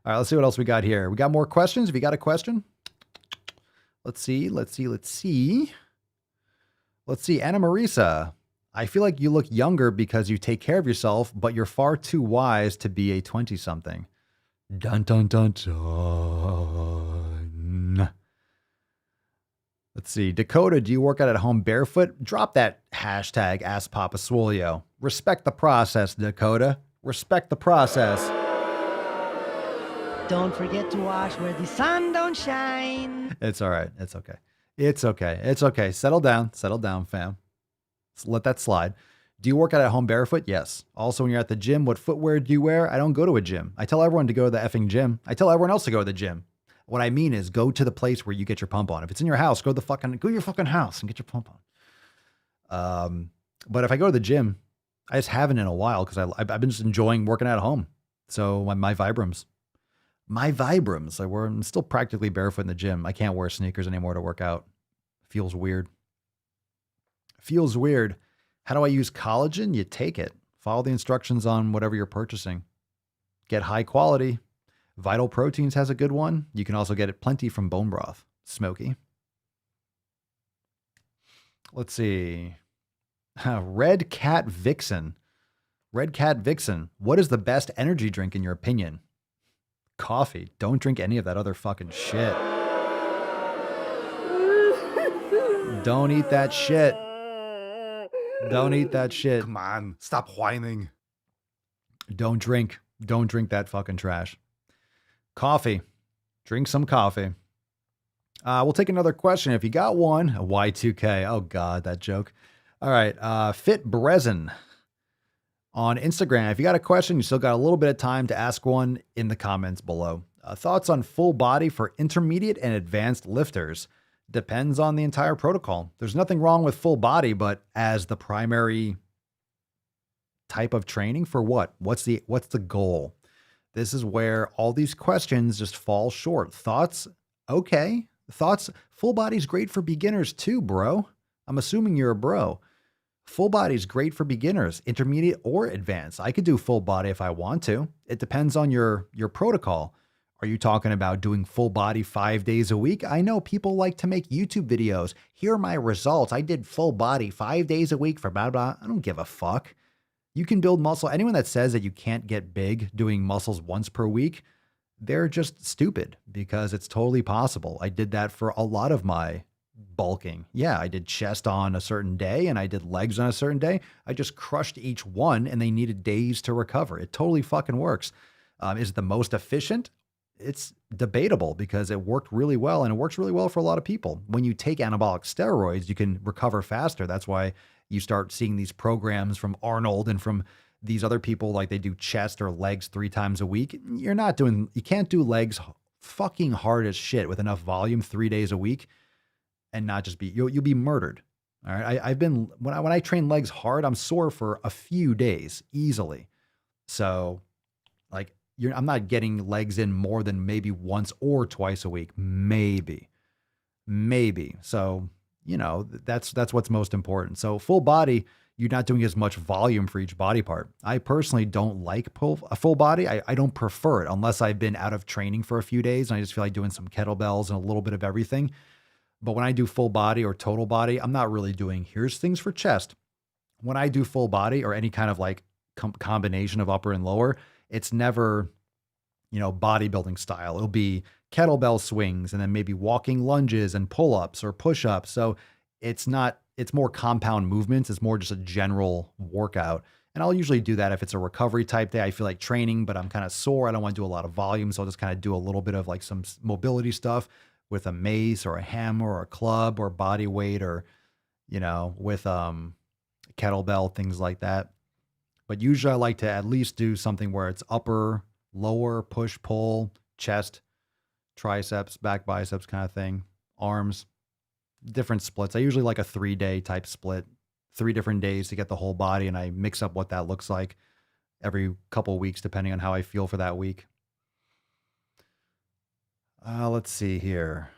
right, let's see what else we got here. We got more questions. Have you got a question? Let's see. Anna Marisa. I feel like you look younger because you take care of yourself, but you're far too wise to be a 20-something. Dun, dun, dun, dun. Let's see. Dakota, do you work out at home barefoot? Drop that hashtag AskPapaSwolio. Respect the process, Dakota. Respect the process. Don't forget to wash where the sun don't shine. It's all right. It's okay. It's okay. It's okay. Settle down. Settle down, fam. Let that slide. Do you work out at home barefoot? Yes. Also, when you're at the gym, what footwear do you wear? I don't go to a gym. I tell everyone to go to the effing gym. I tell everyone else to go to the gym. What I mean is go to the place where you get your pump on. If it's in your house, go to your fucking house and get your pump on. But if I go to the gym, I just haven't in a while because I've been just enjoying working out at home. So my Vibrams, I'm still practically barefoot in the gym. I can't wear sneakers anymore to work out. Feels weird. How do I use collagen? You take it. Follow the instructions on whatever you're purchasing. Get high quality. Vital Proteins has a good one. You can also get it plenty from bone broth. Smoky. Let's see. Red Cat Vixen. What is the best energy drink in your opinion? Coffee. Don't drink any of that other fucking shit. Don't eat that shit. Come on, stop whining. Don't drink that fucking trash. Coffee. Drink some coffee. We'll take another question if you got one. A Y2K. Oh God, that joke. All right. Fit Brezen on Instagram. If you got a question, you still got a little bit of time to ask one in the comments below. Thoughts on full body for intermediate and advanced lifters? Depends on the entire protocol. There's nothing wrong with full body, but as the primary type of training for what? What's the goal? This is where all these questions just fall short. Thoughts? Okay. Thoughts? Full body's great for beginners too, bro. I'm assuming you're a bro. Full body's great for beginners, intermediate or advanced. I could do full body if I want to. It depends on your protocol. Are you talking about doing full body 5 days a week? I know people like to make YouTube videos. Here are my results. I did full body 5 days a week for blah, blah. I don't give a fuck. You can build muscle. Anyone that says that you can't get big doing muscles once per week, they're just stupid because it's totally possible. I did that for a lot of my bulking. Yeah, I did chest on a certain day and I did legs on a certain day. I just crushed each one and they needed days to recover. It totally fucking works. Is it the most efficient? It's debatable because it worked really well and it works really well for a lot of people. When you take anabolic steroids, you can recover faster. That's why you start seeing these programs from Arnold and from these other people, like they do chest or legs 3 times a week. You can't do legs fucking hard as shit with enough volume 3 days a week and not just you'll be murdered. All right. When I train legs hard, I'm sore for a few days easily. So like, I'm not getting legs in more than maybe once or twice a week. Maybe. So, that's what's most important. So full body, you're not doing as much volume for each body part. I personally don't like a full body. I don't prefer it unless I've been out of training for a few days and I just feel like doing some kettlebells and a little bit of everything. But when I do full body or total body, I'm not really doing, here's things for chest. When I do full body or any kind of like combination of upper and lower, it's never, bodybuilding style. It'll be kettlebell swings and then maybe walking lunges and pull-ups or push-ups. So it's not it's more compound movements. It's more just a general workout. And I'll usually do that if it's a recovery type day. I feel like training, but I'm kind of sore. I don't want to do a lot of volume. So I'll just kind of do a little bit of like some mobility stuff with a mace or a hammer or a club or body weight or, with kettlebell, things like that. But usually I like to at least do something where it's upper, lower, push, pull, chest, triceps, back biceps kind of thing, arms, different splits. I usually like a 3-day type split, 3 different days to get the whole body. And I mix up what that looks like every couple of weeks, depending on how I feel for that week. Let's see here.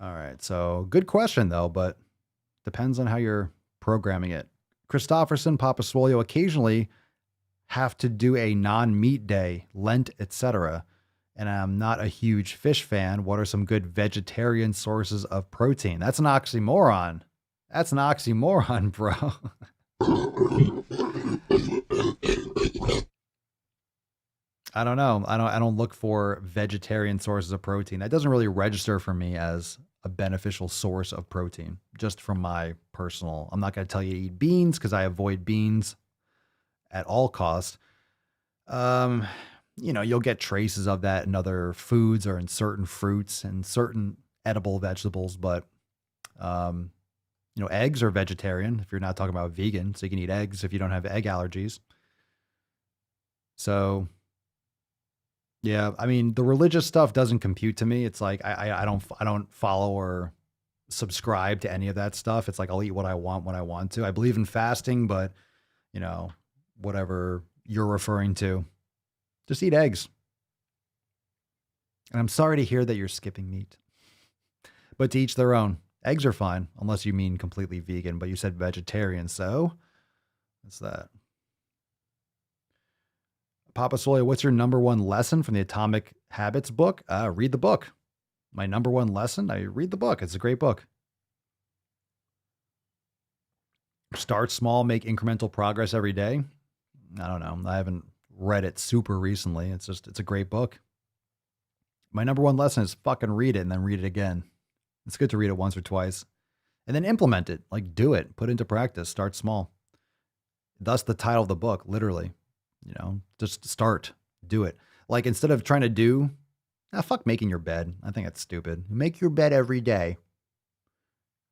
All right. So good question though, but depends on how you're programming it. Christofferson, Papa Swolio, occasionally have to do a non-meat day, Lent, etc. And I'm not a huge fish fan. What are some good vegetarian sources of protein? That's an oxymoron. That's an oxymoron, bro. I don't know. I don't look for vegetarian sources of protein. That doesn't really register for me as a beneficial source of protein, just from my personal. I'm not going to tell you to eat beans because I avoid beans at all costs. You'll get traces of that in other foods or in certain fruits and certain edible vegetables, but, eggs are vegetarian if you're not talking about vegan. So you can eat eggs if you don't have egg allergies. So yeah, I mean, the religious stuff doesn't compute to me. It's like, I don't follow or subscribe to any of that stuff. It's like, I'll eat what I want when I want to. I believe in fasting, but whatever you're referring to, just eat eggs. And I'm sorry to hear that you're skipping meat, but to each their own. Eggs are fine, unless you mean completely vegan, but you said vegetarian. So that's that. Papa Swolio, what's your number one lesson from the Atomic Habits book? Read the book. My number one lesson, I read the book. It's a great book. Start small, make incremental progress every day. I don't know. I haven't read it super recently. It's a great book. My number one lesson is fucking read it and then read it again. It's good to read it once or twice and then implement it. Like do it, put it into practice, start small. Thus the title of the book, literally. Just start, do it. Like instead of trying to do, fuck making your bed. I think that's stupid. Make your bed every day.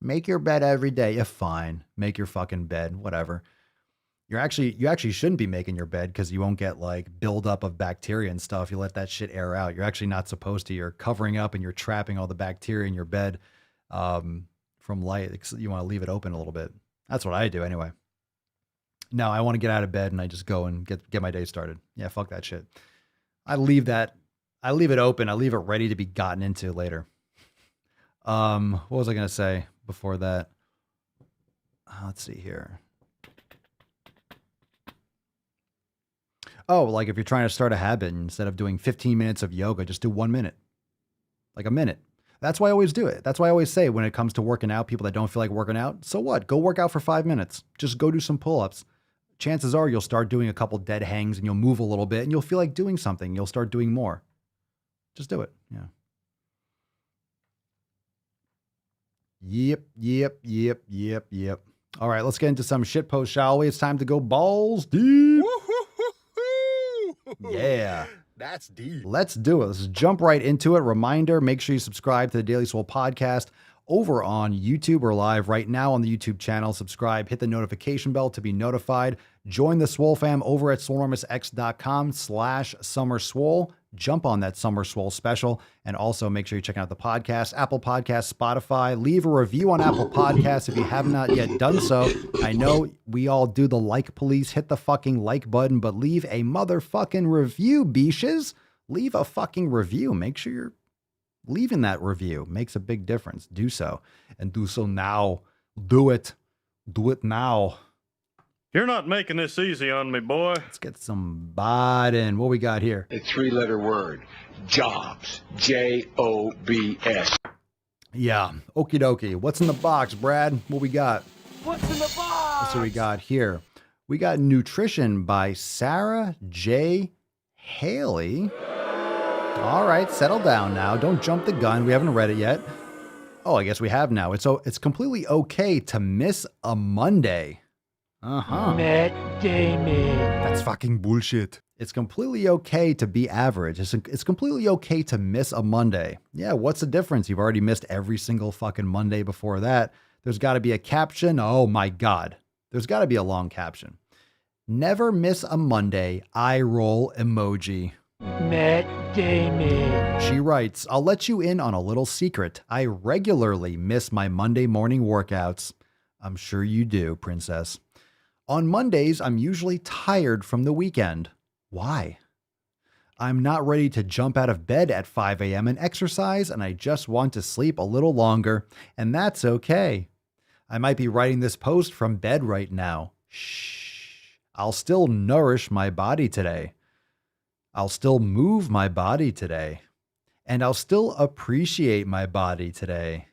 Make your bed every day. Yeah, fine. Make your fucking bed, whatever. You actually shouldn't be making your bed because you won't get like buildup of bacteria and stuff. You let that shit air out. You're actually not supposed to. You're covering up and you're trapping all the bacteria in your bed from light. You want to leave it open a little bit. That's what I do anyway. No, I want to get out of bed and I just go and get my day started. Yeah, fuck that shit. I leave it open. I leave it ready to be gotten into later. What was I going to say before that? Let's see here. Oh, like if you're trying to start a habit, instead of doing 15 minutes of yoga, just do 1 minute, like a minute. That's why I always do it. That's why I always say when it comes to working out, people that don't feel like working out, so what? Go work out for 5 minutes. Just go do some pull-ups. Chances are you'll start doing a couple dead hangs and you'll move a little bit and you'll feel like doing something. You'll start doing more. Just do it. Yeah. Yep. All right, let's get into some shit post, shall we? It's time to go balls deep. Yeah. That's deep. Let's do it. Let's jump right into it. Reminder, make sure you subscribe to the Daily Swole podcast over on YouTube or live right now on the YouTube channel. Subscribe, hit the notification bell to be notified. Join the SwoleFam over at swolenormousx.com/SummerSwole. Jump on that Summer Swole special. And also make sure you check out the podcast, Apple Podcasts, Spotify. Leave a review on Apple Podcasts if you have not yet done so. I know we all do the like police. Hit the fucking like button, but leave a motherfucking review, beaches. Leave a fucking review. Make sure you're leaving that review. Makes a big difference. Do so. And do so now. Do it. Do it now. You're not making this easy on me, boy. Let's get some Biden. What we got here? A 3-letter word. Jobs. Jobs. Yeah. Okie dokie. What's in the box, Brad? What we got? What's in the box? That's what we got here. We got Nutrition by Sarah J. Haley. All right, settle down now. Don't jump the gun. We haven't read it yet. Oh, I guess we have now. It's completely okay to miss a Monday. Matt Damon. That's fucking bullshit. It's completely okay to be average. It's completely okay to miss a Monday. Yeah, what's the difference? You've already missed every single fucking Monday before that. There's got to be a caption. Oh my God. There's got to be a long caption. Never miss a Monday. Eye roll emoji. Matt Damon. She writes, I'll let you in on a little secret. I regularly miss my Monday morning workouts. I'm sure you do, princess. On Mondays, I'm usually tired from the weekend. Why? I'm not ready to jump out of bed at 5 a.m. and exercise, and I just want to sleep a little longer, and that's okay. I might be writing this post from bed right now. Shh. I'll still nourish my body today. I'll still move my body today. And I'll still appreciate my body today.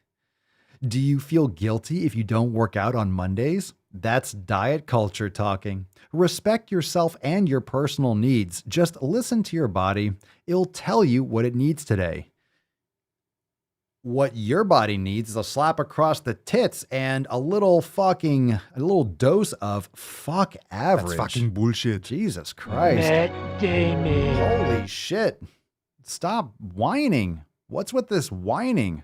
Do you feel guilty if you don't work out on Mondays? That's diet culture talking. Respect yourself and your personal needs. Just listen to your body. It'll tell you what it needs today. What your body needs is a slap across the tits and a little dose of fuck average. That's fucking bullshit. Jesus Christ. Matt Damon. Holy shit. Stop whining. What's with this whining?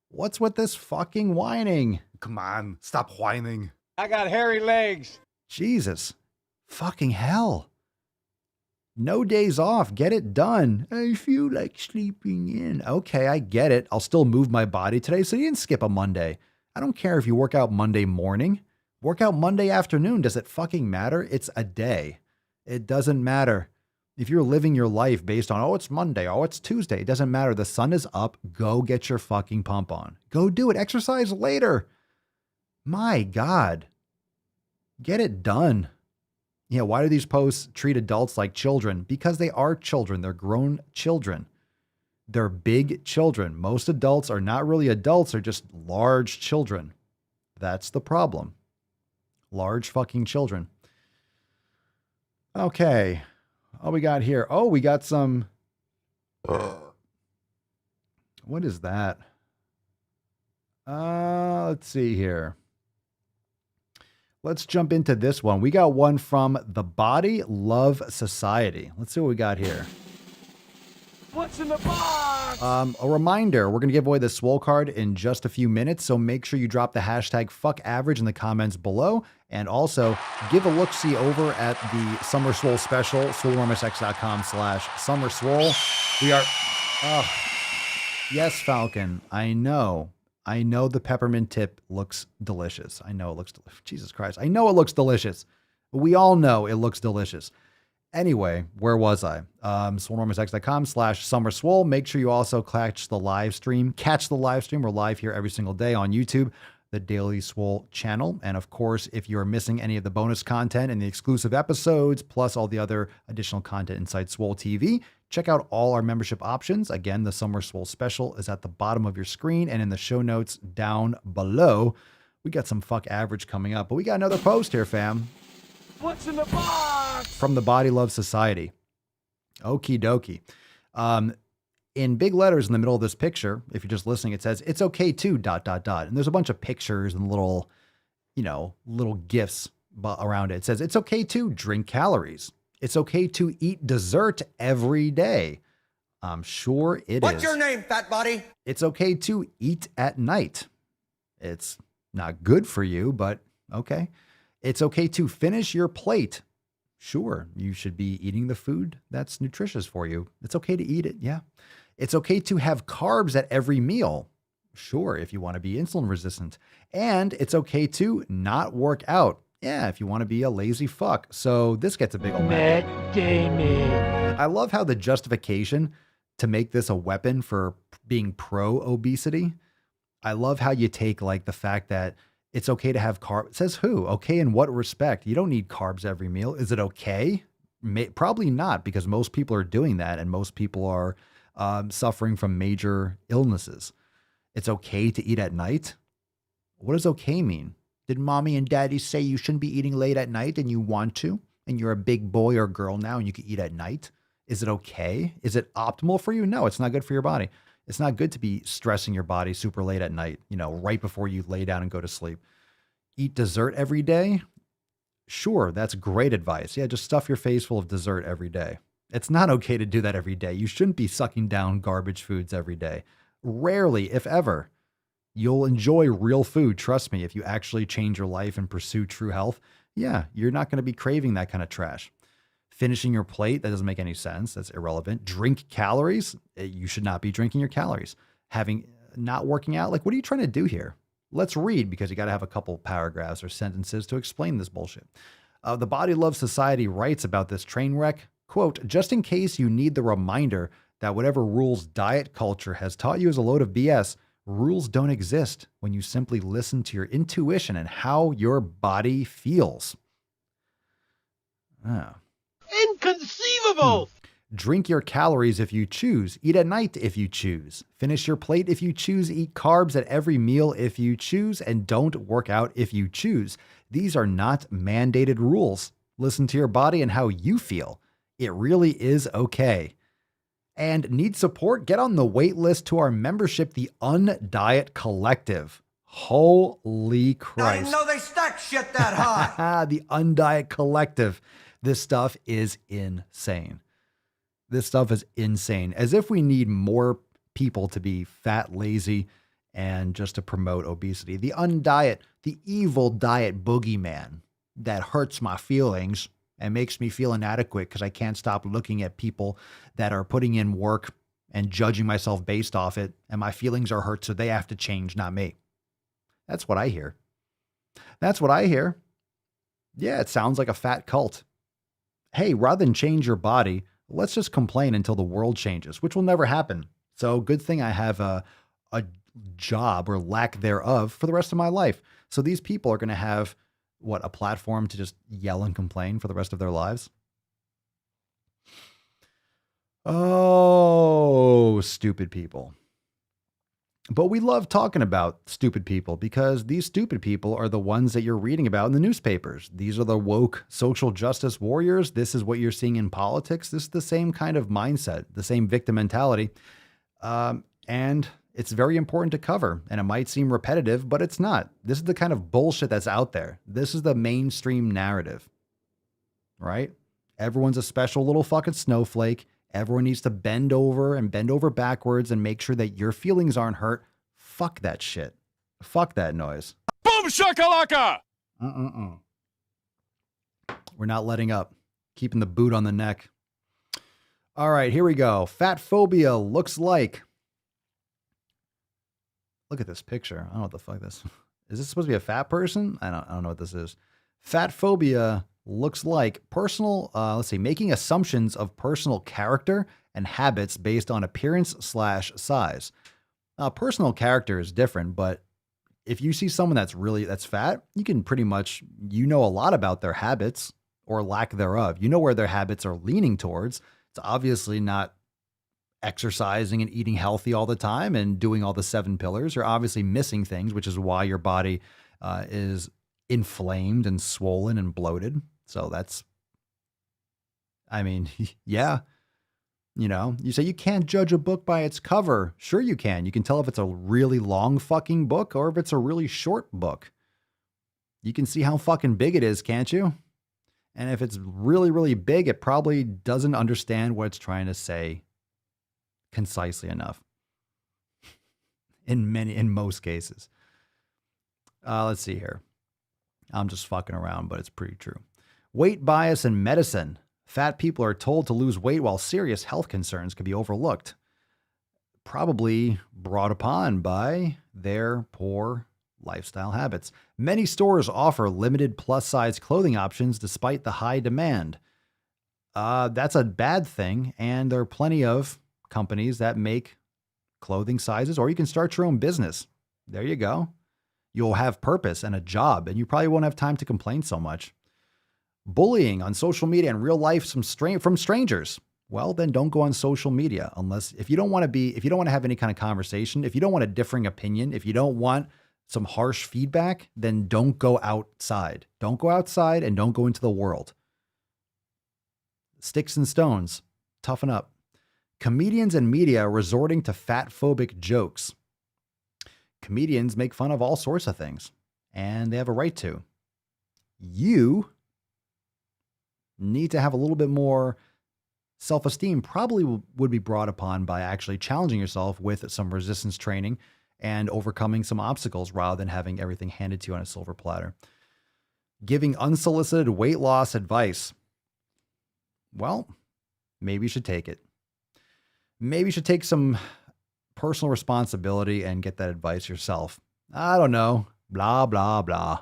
What's with this fucking whining? Come on, stop whining. I got hairy legs. Jesus. Fucking hell. No days off. Get it done. I feel like sleeping in. Okay, I get it. I'll still move my body today, so you didn't skip a Monday. I don't care if you work out Monday morning. Work out Monday afternoon. Does it fucking matter? It's a day. It doesn't matter. If you're living your life based on, oh, it's Monday, oh, it's Tuesday, it doesn't matter. The sun is up. Go get your fucking pump on. Go do it. Exercise later. My God. Get it done. Yeah, why do these posts treat adults like children? Because they are children. They're grown children. They're big children. Most adults are not really adults. They're just large children. That's the problem. Large fucking children. Okay. What we got here? Oh, we got some. What is that? Let's see here. Let's jump into this one. We got one from the Body Love Society. Let's see what we got here. What's in the box? A reminder, we're going to give away the Swole card in just a few minutes, so make sure you drop the hashtag #FuckAverage in the comments below, and also give a look-see over at the Summer Swole special, SwoleNormousX.com/SummerSwole. We are... yes, Falcon, I know the peppermint tip looks delicious. I know it looks delicious. Jesus Christ. I know it looks delicious. We all know it looks delicious. Anyway, where was I? SwoleNormousX.com/SummerSwole. Make sure you also catch the live stream. We're live here every single day on YouTube, the Daily Swole channel. And of course, if you're missing any of the bonus content and the exclusive episodes, plus all the other additional content inside Swole TV, check out all our membership options. Again, the Summer Swole special is at the bottom of your screen and in the show notes down below. We got some fuck average coming up, but we got another post here, fam. What's in the box? From the Body Love Society. Okie dokie. In big letters in the middle of this picture, if you're just listening, it says, it's okay to ... And there's a bunch of pictures and little GIFs around it. It says, it's okay to drink calories. It's okay to eat dessert every day. I'm sure it is. What's your name, fat body? It's okay to eat at night. It's not good for you, but okay. It's okay to finish your plate. Sure, you should be eating the food that's nutritious for you. It's okay to eat it, yeah. It's okay to have carbs at every meal. Sure, if you want to be insulin resistant. And it's okay to not work out. Yeah, if you want to be a lazy fuck. So this gets a big old Matt Damon. I love how the justification to make this a weapon for being pro-obesity, I love how you take like the fact that it's okay to have carbs. It says who? Okay, in what respect? You don't need carbs every meal. Is it okay? Probably not, because most people are doing that and most people are suffering from major illnesses. It's okay to eat at night? What does okay mean? Did mommy and daddy say you shouldn't be eating late at night and you want to? And you're a big boy or girl now and you can eat at night? Is it okay? Is it optimal for you? No, it's not good for your body. It's not good to be stressing your body super late at night, right before you lay down and go to sleep. Eat dessert every day. Sure, that's great advice. Yeah, just stuff your face full of dessert every day. It's not okay to do that every day. You shouldn't be sucking down garbage foods every day. Rarely, if ever. You'll enjoy real food. Trust me, if you actually change your life and pursue true health, yeah, you're not going to be craving that kind of trash. Finishing your plate, that doesn't make any sense. That's irrelevant. Drink calories. You should not be drinking your calories. Not working out. Like, what are you trying to do here? Let's read, because you got to have a couple paragraphs or sentences to explain this bullshit. The Body Love Society writes about this train wreck, quote, just in case you need the reminder that whatever rules diet culture has taught you is a load of BS, rules don't exist when you simply listen to your intuition and how your body feels. Inconceivable! Drink your calories if you choose. Eat at night if you choose. Finish your plate if you choose. Eat carbs at every meal if you choose. And don't work out if you choose. These are not mandated rules. Listen to your body and how you feel. It really is okay. And need support? Get on the wait list to our membership, the Undiet Collective. Holy Christ. I didn't know they stacked shit that high. The Undiet Collective. This stuff is insane. This stuff is insane. As if we need more people to be fat, lazy, and just to promote obesity. The undiet, the evil diet boogeyman that hurts my feelings and makes me feel inadequate because I can't stop looking at people that are putting in work and judging myself based off it. And my feelings are hurt, so they have to change, not me. That's what I hear. That's what I hear. Yeah, it sounds like a fat cult. Hey, rather than change your body, let's just complain until the world changes, which will never happen. So good thing I have a job or lack thereof for the rest of my life. So these people are going to have, a platform to just yell and complain for the rest of their lives? Oh, stupid people. But we love talking about stupid people because these stupid people are the ones that you're reading about in the newspapers. These are the woke social justice warriors. This is what you're seeing in politics. This is the same kind of mindset, the same victim mentality. And it's very important to cover. And it might seem repetitive, but it's not. This is the kind of bullshit that's out there. This is the mainstream narrative, right? Everyone's a special little fucking snowflake. Everyone needs to bend over backwards and make sure that your feelings aren't hurt. Fuck that shit. Fuck that noise. Boom shakalaka! We're not letting up. Keeping the boot on the neck. All right, here we go. Fat phobia looks like. Look at this picture. I don't know what the fuck this is. This supposed to be a fat person? I don't know what this is. Fat phobia looks like making assumptions of personal character and habits based on appearance/size. Personal character is different, but if you see someone that's fat, you can pretty much, know a lot about their habits or lack thereof. You know where their habits are leaning towards. It's obviously not exercising and eating healthy all the time and doing all the 7 pillars. You're obviously missing things, which is why your body is inflamed and swollen and bloated. So yeah. You say you can't judge a book by its cover. Sure you can. You can tell if it's a really long fucking book or if it's a really short book. You can see how fucking big it is, can't you? And if it's really, really big, it probably doesn't understand what it's trying to say concisely enough. In most cases. Let's see here. I'm just fucking around, but it's pretty true. Weight bias in medicine. Fat people are told to lose weight while serious health concerns can be overlooked. Probably brought upon by their poor lifestyle habits. Many stores offer limited plus-size clothing options despite the high demand. That's a bad thing, and there are plenty of companies that make clothing sizes, or you can start your own business. There you go. You'll have purpose and a job, and you probably won't have time to complain so much. Bullying on social media and real life from strangers. Well, then don't go on social media if you don't want to have any kind of conversation, if you don't want a differing opinion, if you don't want some harsh feedback, then don't go outside. Don't go outside and don't go into the world. Sticks and stones. Toughen up. Comedians and media resorting to fat-phobic jokes. Comedians make fun of all sorts of things, and they have a right to. You need to have a little bit more self-esteem, probably would be brought upon by actually challenging yourself with some resistance training and overcoming some obstacles rather than having everything handed to you on a silver platter. Giving unsolicited weight loss advice. Well, maybe you should take it. Maybe you should take some personal responsibility and get that advice yourself. I don't know. Blah, blah, blah.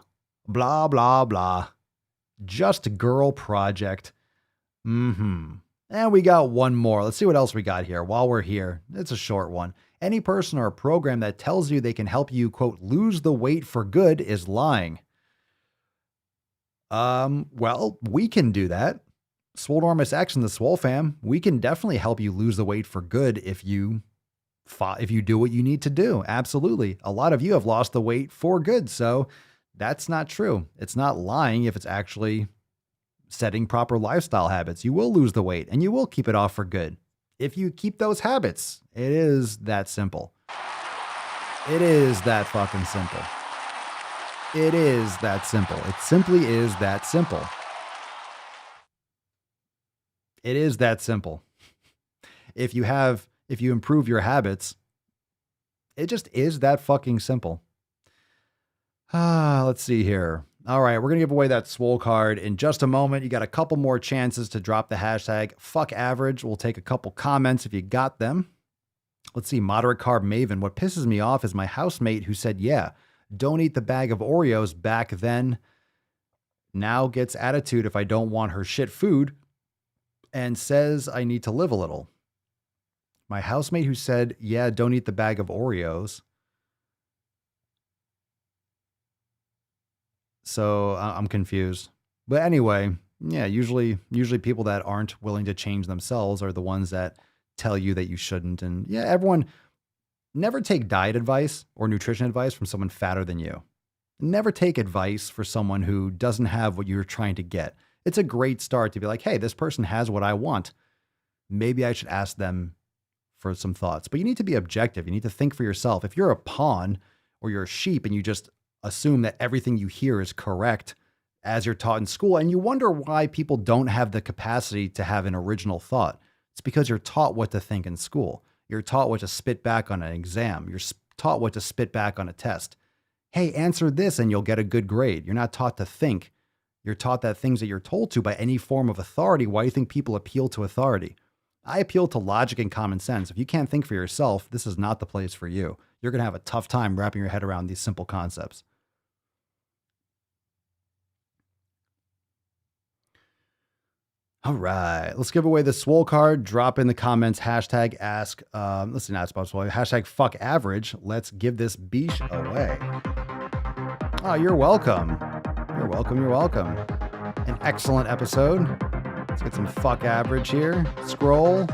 Blah, blah, blah. Just a girl project. And we got one more. Let's see what else we got here while we're here. It's a short one. Any person or program that tells you they can help you, quote, lose the weight for good is lying. Well, we can do that. Swolenormous X and the SwoleFam, we can definitely help you lose the weight for good if you do what you need to do. Absolutely. A lot of you have lost the weight for good, so that's not true. It's not lying if it's actually setting proper lifestyle habits. You will lose the weight and you will keep it off for good. If you keep those habits, it is that simple. It is that fucking simple. It is that simple. It simply is that simple. It is that simple. If you improve your habits, it just is that fucking simple. Let's see here. All right, we're going to give away that Swole card in just a moment. You got a couple more chances to drop the hashtag #FuckAverage. We'll take a couple comments if you got them. Let's see, Moderate Carb Maven. What pisses me off is my housemate who said, yeah, don't eat the bag of Oreos back then. Now gets attitude if I don't want her shit food and says I need to live a little. My housemate who said, yeah, don't eat the bag of Oreos. So I'm confused. But anyway, yeah, usually people that aren't willing to change themselves are the ones that tell you that you shouldn't. And yeah, everyone, never take diet advice or nutrition advice from someone fatter than you. Never take advice for someone who doesn't have what you're trying to get. It's a great start to be like, hey, this person has what I want. Maybe I should ask them for some thoughts. But you need to be objective. You need to think for yourself. If you're a pawn or you're a sheep and you just assume that everything you hear is correct as you're taught in school, and you wonder why people don't have the capacity to have an original thought, it's because you're taught what to think in school. You're taught what to spit back on an exam. You're taught what to spit back on a test. Hey, answer this and you'll get a good grade. You're not taught to think. You're taught that things that you're told to by any form of authority. Why do you think people appeal to authority? I appeal to logic and common sense. If you can't think for yourself, this is not the place for you. You're going to have a tough time wrapping your head around these simple concepts. All right, let's give away the Swole card. Drop in the comments, hashtag ask, let's not spell Swole, hashtag #FuckAverage. Let's give this beach away. Oh, you're welcome. You're welcome, you're welcome. An excellent episode. Let's get some fuck average here. Scroll.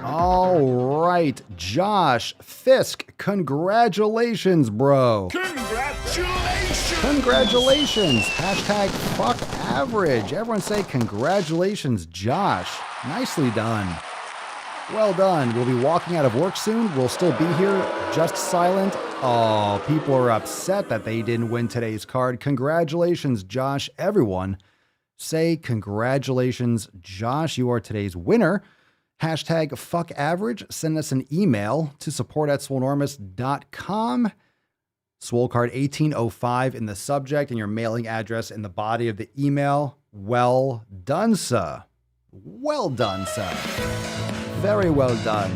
All right, Josh Fisk, congratulations, bro. Congratulations. Hashtag fuck average. Everyone say congratulations, Josh. Nicely done. Well done. We'll be walking out of work soon. We'll still be here, just silent. Oh, people are upset that they didn't win today's card. Congratulations, Josh. Everyone say congratulations, Josh. You are today's winner. Hashtag fuck average. Send us an email to support@swolenormous.com. Swole card 1805 in the subject and your mailing address in the body of the email. Well done, sir. Well done, sir. Very well done.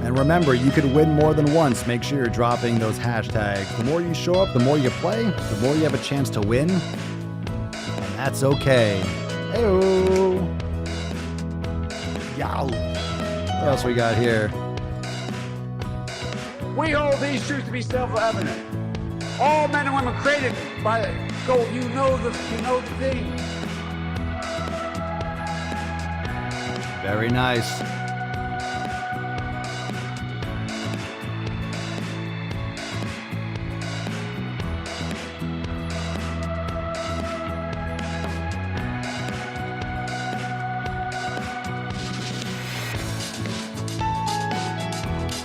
And remember, you could win more than once. Make sure you're dropping those hashtags. The more you show up, the more you play, the more you have a chance to win. And that's okay. Hey-o. Yow. What else we got here? We hold these truths to be self-evident. All men and women created by go. You know the thing. Very nice.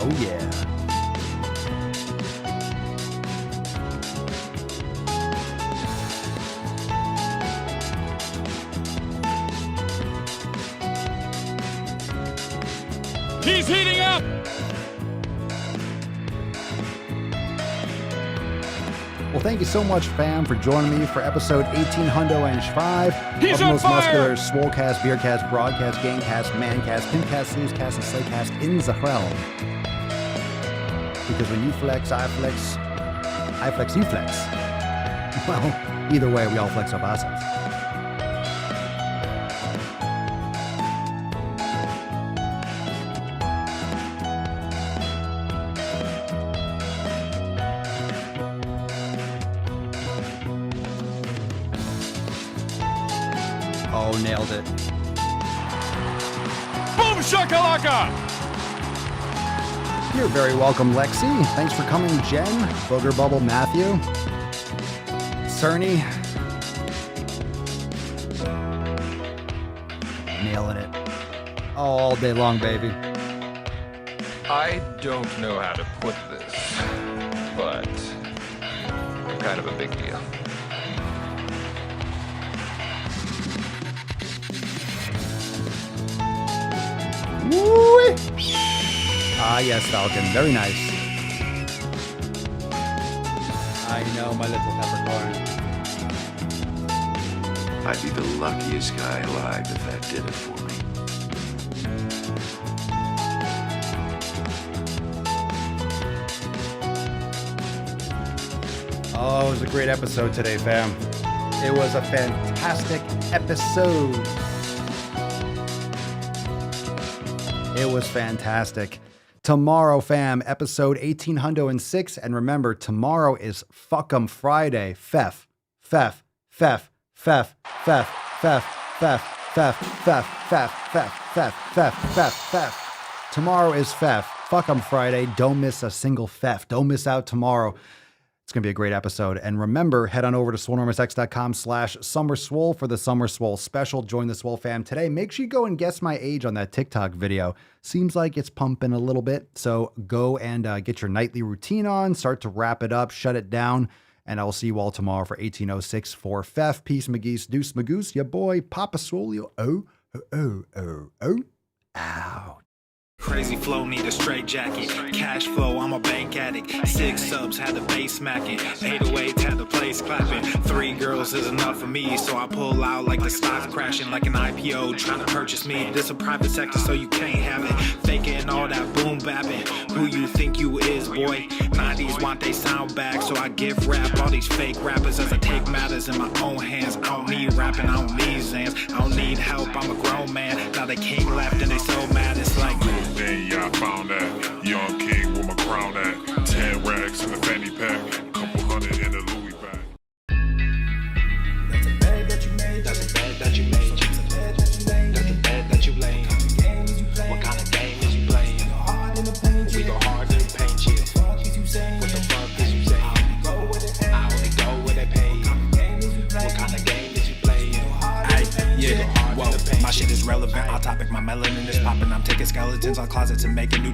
Oh yeah. He's heating up! Well, thank you so much, fam, for joining me for episode 18 Hundo and 5 He's of the on most fire! muscular Swolecast, Beercast, Broadcast, Gamecast, Mancast, Pimpcast, Snoozecast, and Slaycast in the realm. Because when you flex, I flex, you flex. Well, either way, we all flex our biceps. Oh, nailed it. Boom shakalaka! You're very welcome, Lexi. Thanks for coming, Jen, Booger Bubble, Matthew, Cerny. Nailing it. All day long, baby. I don't know how to put this, but kind of a big deal. Woo! Ah, yes, Falcon. Very nice. I know, my little peppercorn. I'd be the luckiest guy alive if that did it for me. Oh, it was a great episode today, fam. It was a fantastic episode. It was fantastic. Tomorrow, fam, episode 1806. And remember, tomorrow is Fuck'em Friday. Fef. Tomorrow is Fef. Fuck'em Friday. Don't miss a single Fef. Don't miss out tomorrow. It's going to be a great episode. And remember, head on over to swolenormousx.com/SummerSwole for the Summer Swole special. Join the Swole fam today. Make sure you go and guess my age on that TikTok video. Seems like it's pumping a little bit. So go and get your nightly routine on. Start to wrap it up. Shut it down. And I will see you all tomorrow for 1806 for Fef. Peace, McGeese, Deuce, Magoose, your boy, Papa Swole. Out. Crazy flow, need a straight jacket. Cash flow, I'm a bank addict. 6 subs, had the bass smacking. 808, had the place clapping. 3 girls is enough for me, so I pull out like the stocks crashing. Like an IPO, trying to purchase me. This a private sector, so you can't have it. Faking all that boom bapping. Who you think you is, boy? 90s want they sound back, so I give rap all these fake rappers as I take matters in my own hands. I don't need rapping, I don't need Zans. I don't need help, I'm a grown man. Now they king left and they so mad, it's like... Then yeah, I found that young king with my crown at 10 racks in the fanny pack, couple hundred in the Louis bag. That's a bed that you made. That's a bed that you made. That's a bed that you made. That's a bed that you laying. What kind of game is you playing? We go hard in the paint, yeah. What the fuck is you saying? I only go where they pay. What kind of game is you playing? Yeah, whoa, my shit is relevant. Our topic, my melanin is popping. I'm taking skeletons out closets and making new